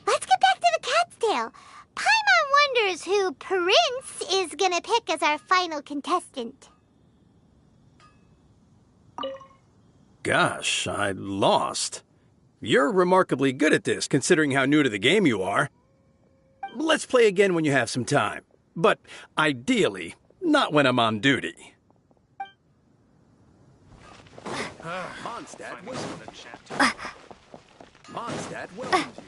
Let's get back to the cat's tail. Paimon wonders who Prince is gonna pick as our final contestant. Gosh, I lost. You're remarkably good at this, considering how new to the game you are. Let's play again when you have some time. But ideally, not when I'm on duty. Mondstadt welcomes you. Mondstadt welcomes you.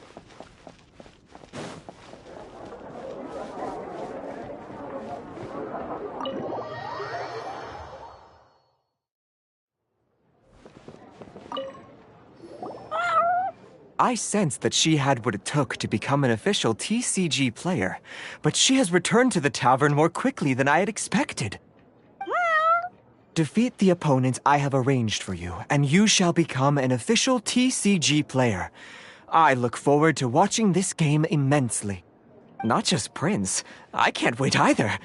I sensed that she had what it took to become an official TCG player, but she has returned to the tavern more quickly than I had expected. Defeat the opponent I have arranged for you, and you shall become an official TCG player. I look forward to watching this game immensely. Not just Prince. I can't wait either.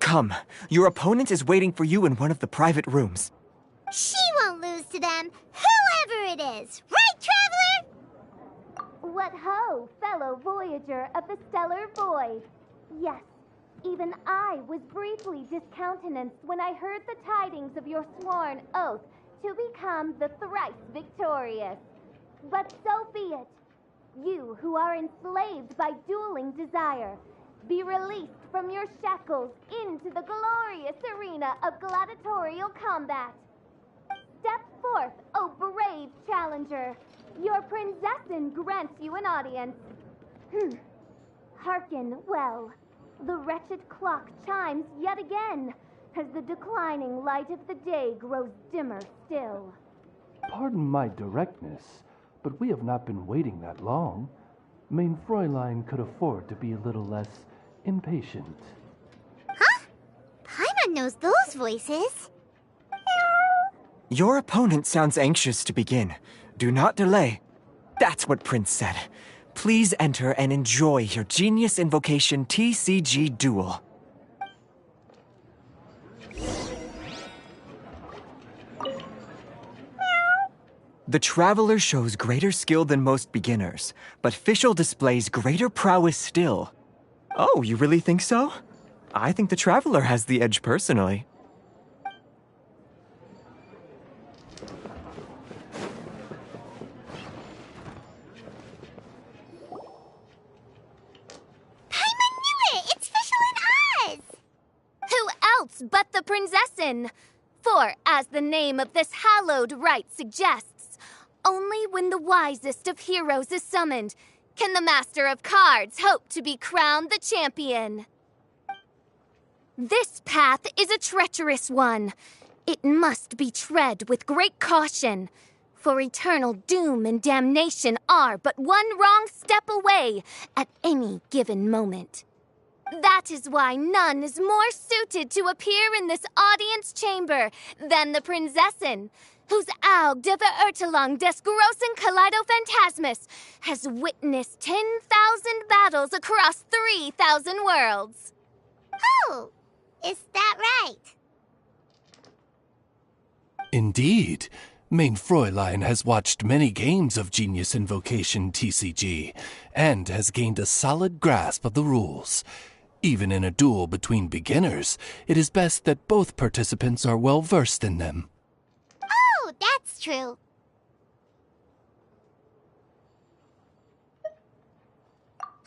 Come, your opponent is waiting for you in one of the private rooms. She won't lose to them, whoever it is. Right, Traveler? What ho, fellow voyager of the stellar void. Yes, even I was briefly discountenanced when I heard the tidings of your sworn oath to become the thrice victorious. But so be it. You who are enslaved by dueling desire, be released from your shackles into the glorious arena of gladiatorial combat. Step forth, O brave challenger. Your princessin grants you an audience. Hearken well. The wretched clock chimes yet again, as the declining light of the day grows dimmer still. Pardon my directness, but we have not been waiting that long. Mein Fräulein could afford to be a little less impatient. Huh? Paimon knows those voices. Your opponent sounds anxious to begin. Do not delay. That's what Prince said. Please enter and enjoy your Genius Invocation TCG duel. The Traveler shows greater skill than most beginners, but Fischl displays greater prowess still. Oh, you really think so? I think the Traveler has the edge personally. But the princessin. For, as the name of this hallowed rite suggests, only when the wisest of heroes is summoned can the master of cards hope to be crowned the champion. This path is a treacherous one. It must be tread with great caution, for eternal doom and damnation are but one wrong step away at any given moment. That is why none is more suited to appear in this audience chamber than the princessin, whose Aug de Verurtelung des großen Kaleido-Phantasmus has witnessed 10,000 battles across 3,000 worlds. Oh, is that right? Indeed. Mein Fräulein has watched many games of Genius Invocation TCG, and has gained a solid grasp of the rules. Even in a duel between beginners, it is best that both participants are well versed in them. Oh, that's true.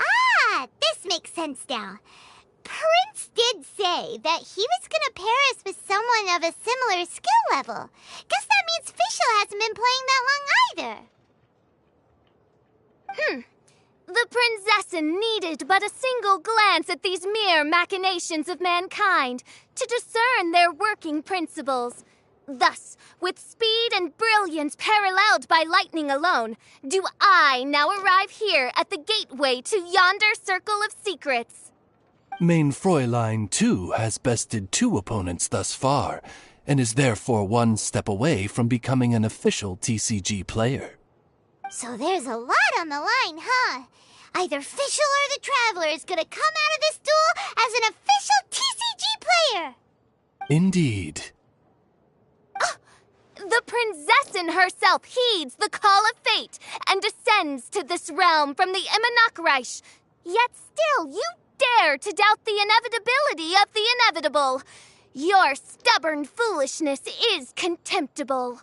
Ah, this makes sense now. Prince did say that he was gonna pair us with someone of a similar skill level. Guess that means Fischl hasn't been playing that long either. The Prinzessin needed but a single glance at these mere machinations of mankind to discern their working principles. Thus, with speed and brilliance paralleled by lightning alone, do I now arrive here at the gateway to yonder circle of secrets. Main Fräulein, too, has bested 2 opponents thus far, and is therefore 1 step away from becoming an official TCG player. So there's a lot on the line, huh? Either Fischl or the Traveler is gonna come out of this duel as an official TCG player! Indeed. The Prinzessin herself heeds the call of fate and descends to this realm from the Immanakreich. Yet still you dare to doubt the inevitability of the inevitable. Your stubborn foolishness is contemptible.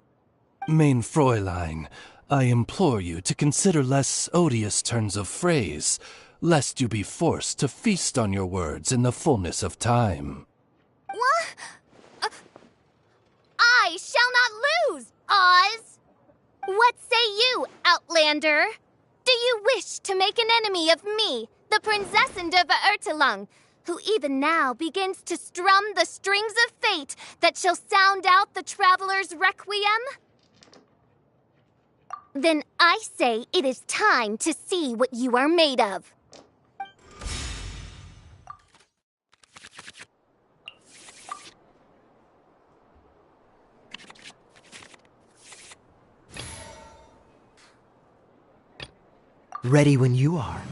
Main Fräulein, I implore you to consider less odious turns of phrase, lest you be forced to feast on your words in the fullness of time. What? I shall not lose, Oz! What say you, Outlander? Do you wish to make an enemy of me, the Prinzessin de Verurtelung, who even now begins to strum the strings of fate that shall sound out the Traveler's requiem? Then I say it is time to see what you are made of. Ready when you are.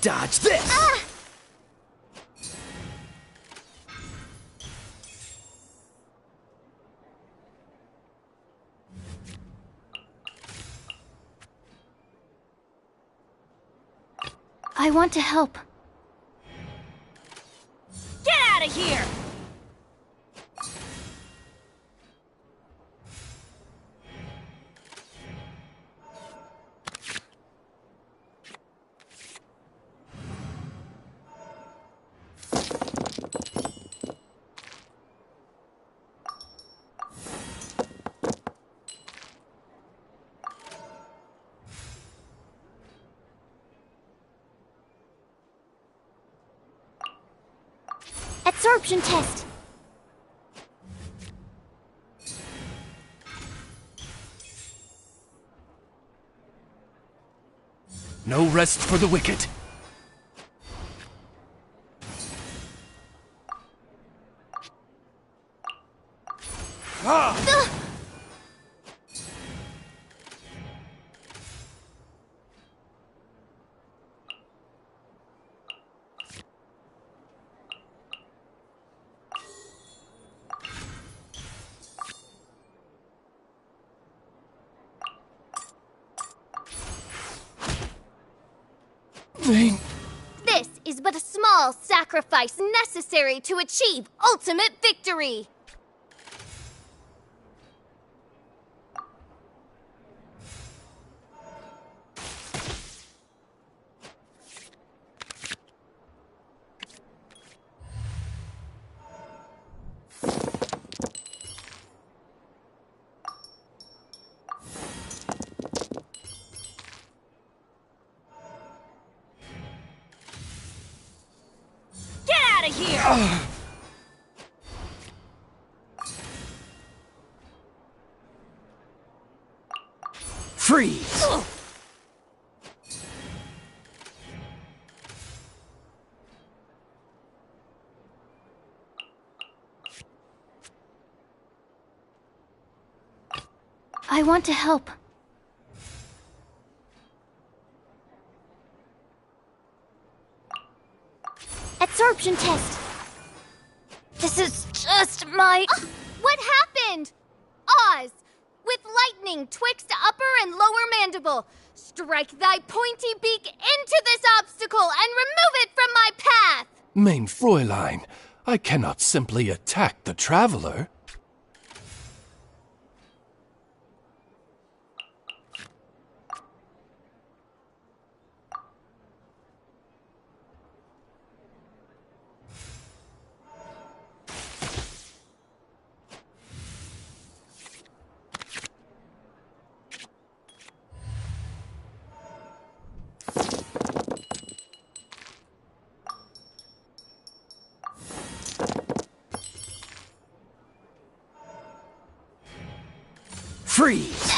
Dodge this! I want to help. Get out of here! Absorption test. No rest for the wicked. This is but a small sacrifice necessary to achieve ultimate victory. Freeze! I want to help. Absorption test. This is just my... What happened? Oz, with lightning twixt upper and lower mandible, strike thy pointy beak into this obstacle and remove it from my path! Mein Fräulein, I cannot simply attack the traveler. Freeze!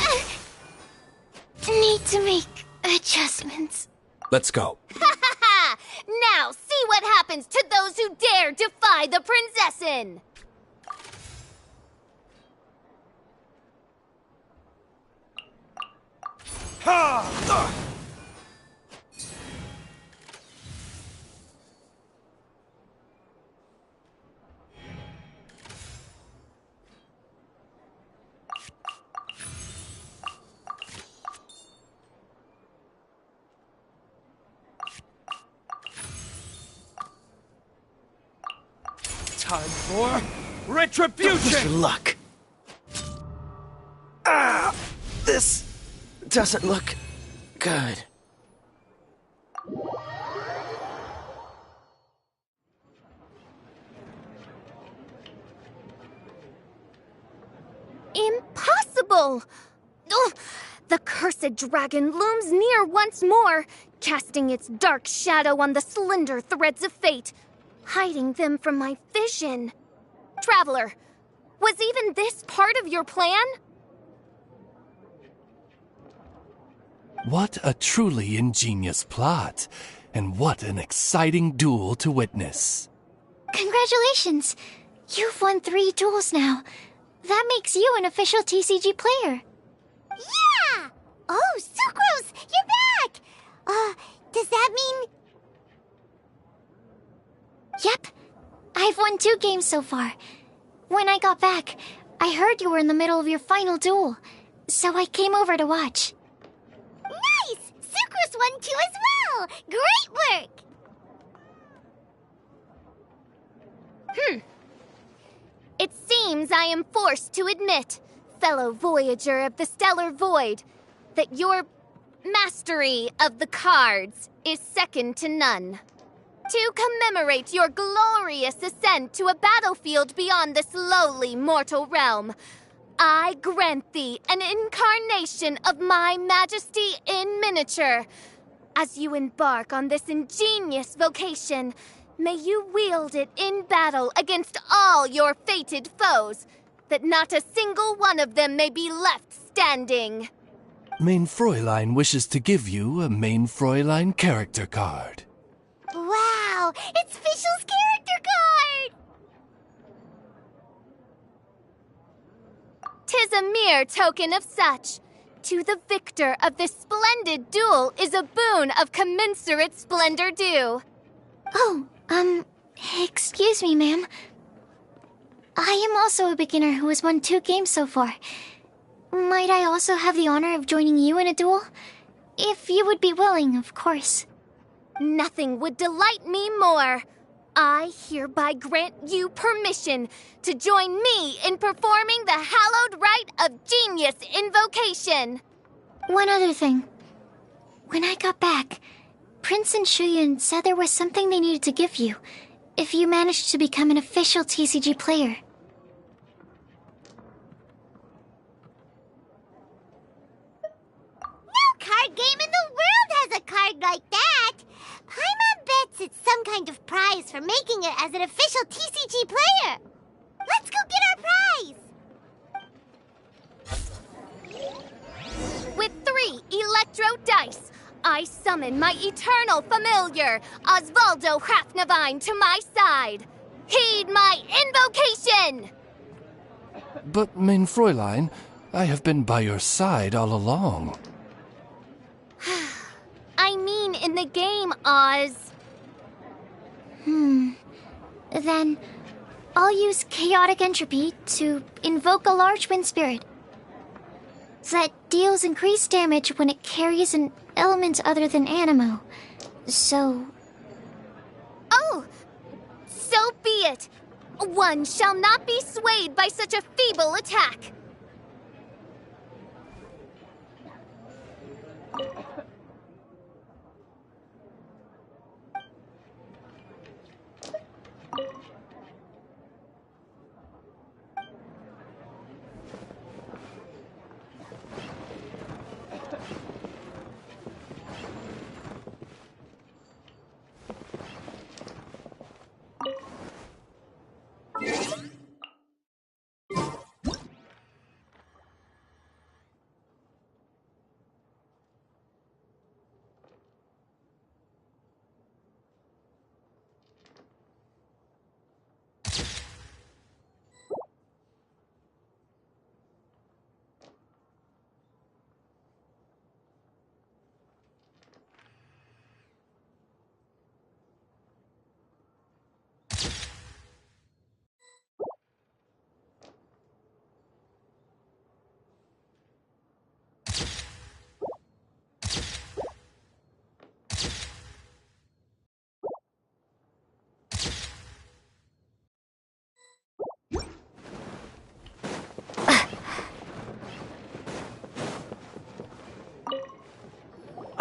Need to make adjustments. Let's go. Now see what happens to those who dare defy the Prinzessin! Ha! Time for retribution! Luck. Ah! This doesn't look good. Impossible! Ugh! The cursed dragon looms near once more, casting its dark shadow on the slender threads of fate, hiding them from my vision. Traveler, was even this part of your plan? What a truly ingenious plot, and what an exciting duel to witness. Congratulations! You've won 3 duels now. That makes you an official TCG player. Yeah! Oh, Sucrose, you're back! Does that mean... Yep. I've won 2 games so far. When I got back, I heard you were in the middle of your final duel, so I came over to watch. Nice! Sucrose won too as well! Great work! It seems I am forced to admit, fellow voyager of the stellar void, that your mastery of the cards is second to none. To commemorate your glorious ascent to a battlefield beyond this lowly mortal realm, I grant thee an incarnation of my majesty in miniature. As you embark on this ingenious vocation, may you wield it in battle against all your fated foes, that not a single one of them may be left standing. Mein Fräulein wishes to give you a Mein Fräulein character card. Wow! It's Fischl's character card! 'Tis a mere token of such. To the victor of this splendid duel is a boon of commensurate splendor due. Oh, excuse me, ma'am. I am also a beginner who has won 2 games so far. Might I also have the honor of joining you in a duel? If you would be willing, of course. Nothing would delight me more. I hereby grant you permission to join me in performing the hallowed rite of genius invocation. One other thing. When I got back, Prince and Shuyan said there was something they needed to give you if you managed to become an official TCG player. No card game in the world has a card like that! Paimon bets it's some kind of prize for making it as an official TCG player! Let's go get our prize! With 3 electro dice, I summon my eternal familiar, Osvaldo Hafnavine, to my side. Heed my invocation! But, Mein Fräulein, I have been by your side all along. I mean, in the game, Oz. Then I'll use chaotic entropy to invoke a large wind spirit that deals increased damage when it carries an element other than animo. So... Oh! So be it! One shall not be swayed by such a feeble attack!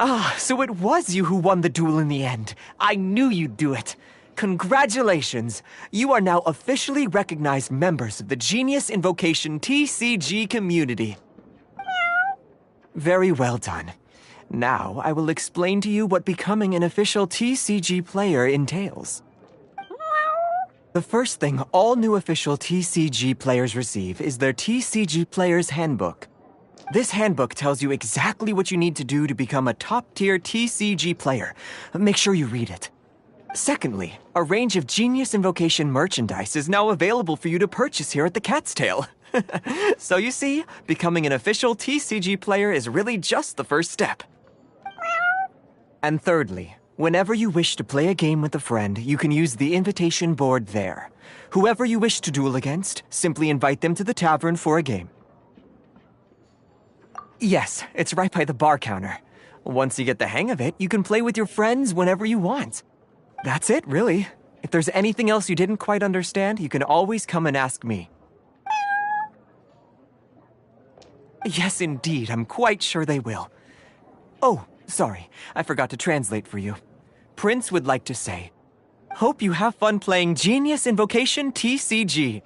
Ah, so it was you who won the duel in the end. I knew you'd do it. Congratulations! You are now officially recognized members of the Genius Invocation TCG community. Very well done. Now, I will explain to you what becoming an official TCG player entails. The first thing all new official TCG players receive is their TCG Player's Handbook. This handbook tells you exactly what you need to do to become a top-tier TCG player. Make sure you read it. Secondly, a range of Genius Invocation merchandise is now available for you to purchase here at the Cat's Tail. So you see, becoming an official TCG player is really just the first step. And thirdly, whenever you wish to play a game with a friend, you can use the invitation board there. Whoever you wish to duel against, simply invite them to the tavern for a game. Yes, it's right by the bar counter. Once you get the hang of it, you can play with your friends whenever you want. That's it, really. If there's anything else you didn't quite understand, you can always come and ask me. Yes, indeed, I'm quite sure they will. Oh, sorry, I forgot to translate for you. Prince would like to say, hope you have fun playing Genius Invocation TCG.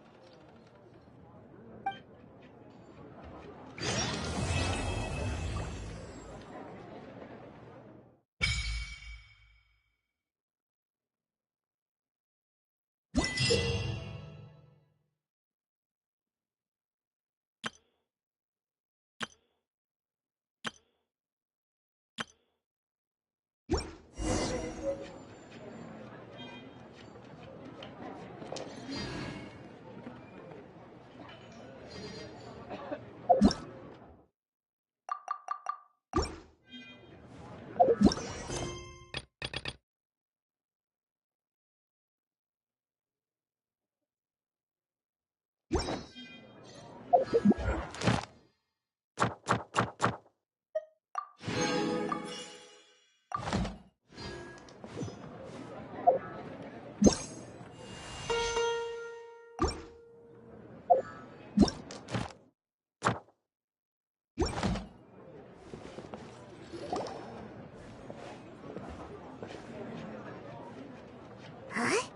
Huh?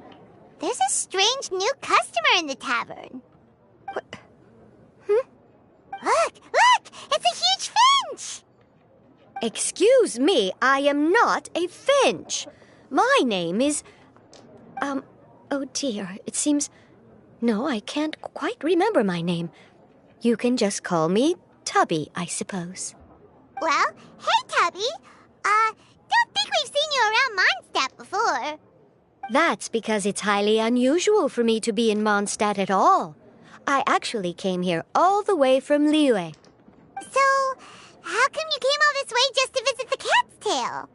There's a strange new customer in the tavern. What? Look! It's a huge finch! Excuse me, I am not a finch. My name is... oh dear, it seems... No, I can't quite remember my name. You can just call me Tubby, I suppose. Well, hey, Tubby. Don't think we've seen you around Mondstadt before. That's because it's highly unusual for me to be in Mondstadt at all. I actually came here all the way from Liyue. So, how come you came all this way just to visit the cat's tail?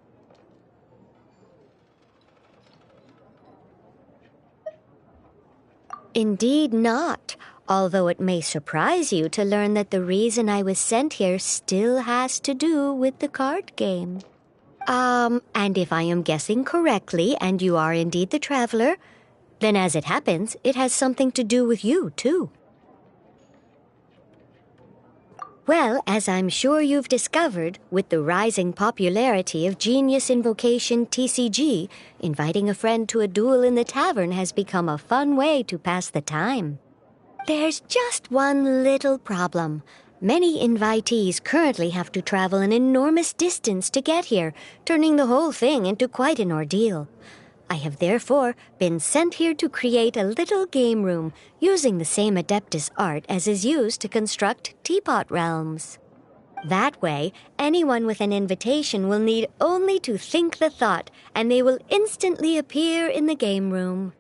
Indeed not, although it may surprise you to learn that the reason I was sent here still has to do with the card game. And if I am guessing correctly, and you are indeed the traveler, then as it happens, it has something to do with you, too. Well, as I'm sure you've discovered, with the rising popularity of Genius Invocation TCG, inviting a friend to a duel in the tavern has become a fun way to pass the time. There's just one little problem. Many invitees currently have to travel an enormous distance to get here, turning the whole thing into quite an ordeal. I have therefore been sent here to create a little game room using the same Adeptus art as is used to construct teapot realms. That way, anyone with an invitation will need only to think the thought, and they will instantly appear in the game room.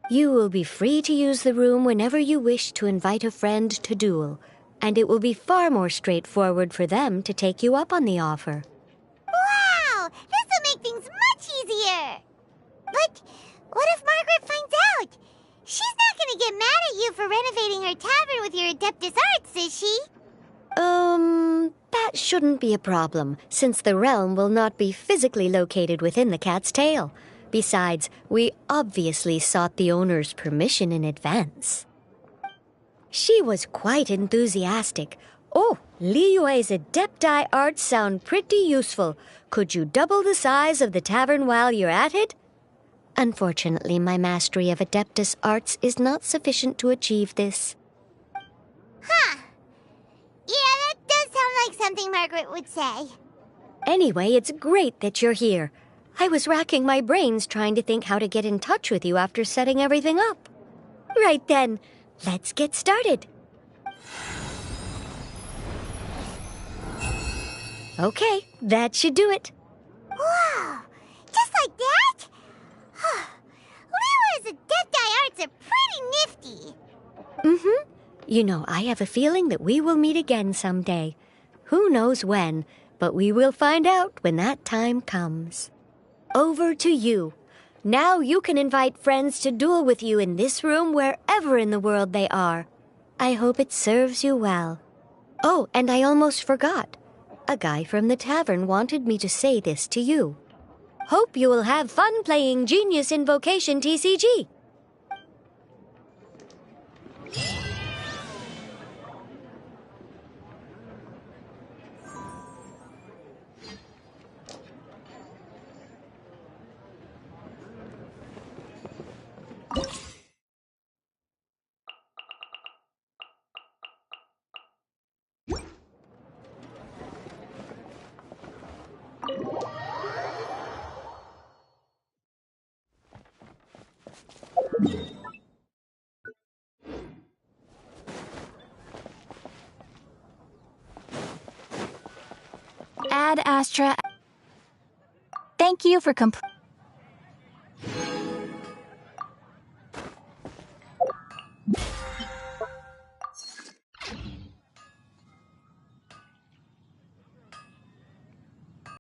You will be free to use the room whenever you wish to invite a friend to duel, and it will be far more straightforward for them to take you up on the offer. Wow! This will make things much easier! But what if Margaret finds out? She's not going to get mad at you for renovating her tavern with your Adeptus arts, is she? That shouldn't be a problem, since the realm will not be physically located within the cat's tail. Besides, we obviously sought the owner's permission in advance. She was quite enthusiastic. Oh, Liyue's Adepti arts sound pretty useful. Could you double the size of the tavern while you're at it? Unfortunately, my mastery of Adeptus arts is not sufficient to achieve this. Huh. Yeah, that does sound like something Margaret would say. Anyway, it's great that you're here. I was racking my brains trying to think how to get in touch with you after setting everything up. Right then, let's get started. Okay, that should do it. Wow! Just like that? Liyue's Adepti arts are pretty nifty. Mm-hmm. You know, I have a feeling that we will meet again someday. Who knows when, but we will find out when that time comes. Over to you. Now you can invite friends to duel with you in this room wherever in the world they are. I hope it serves you well. Oh, and I almost forgot. A guy from the tavern wanted me to say this to you. Hope you will have fun playing Genius Invocation TCG. Ad Astra. Thank you for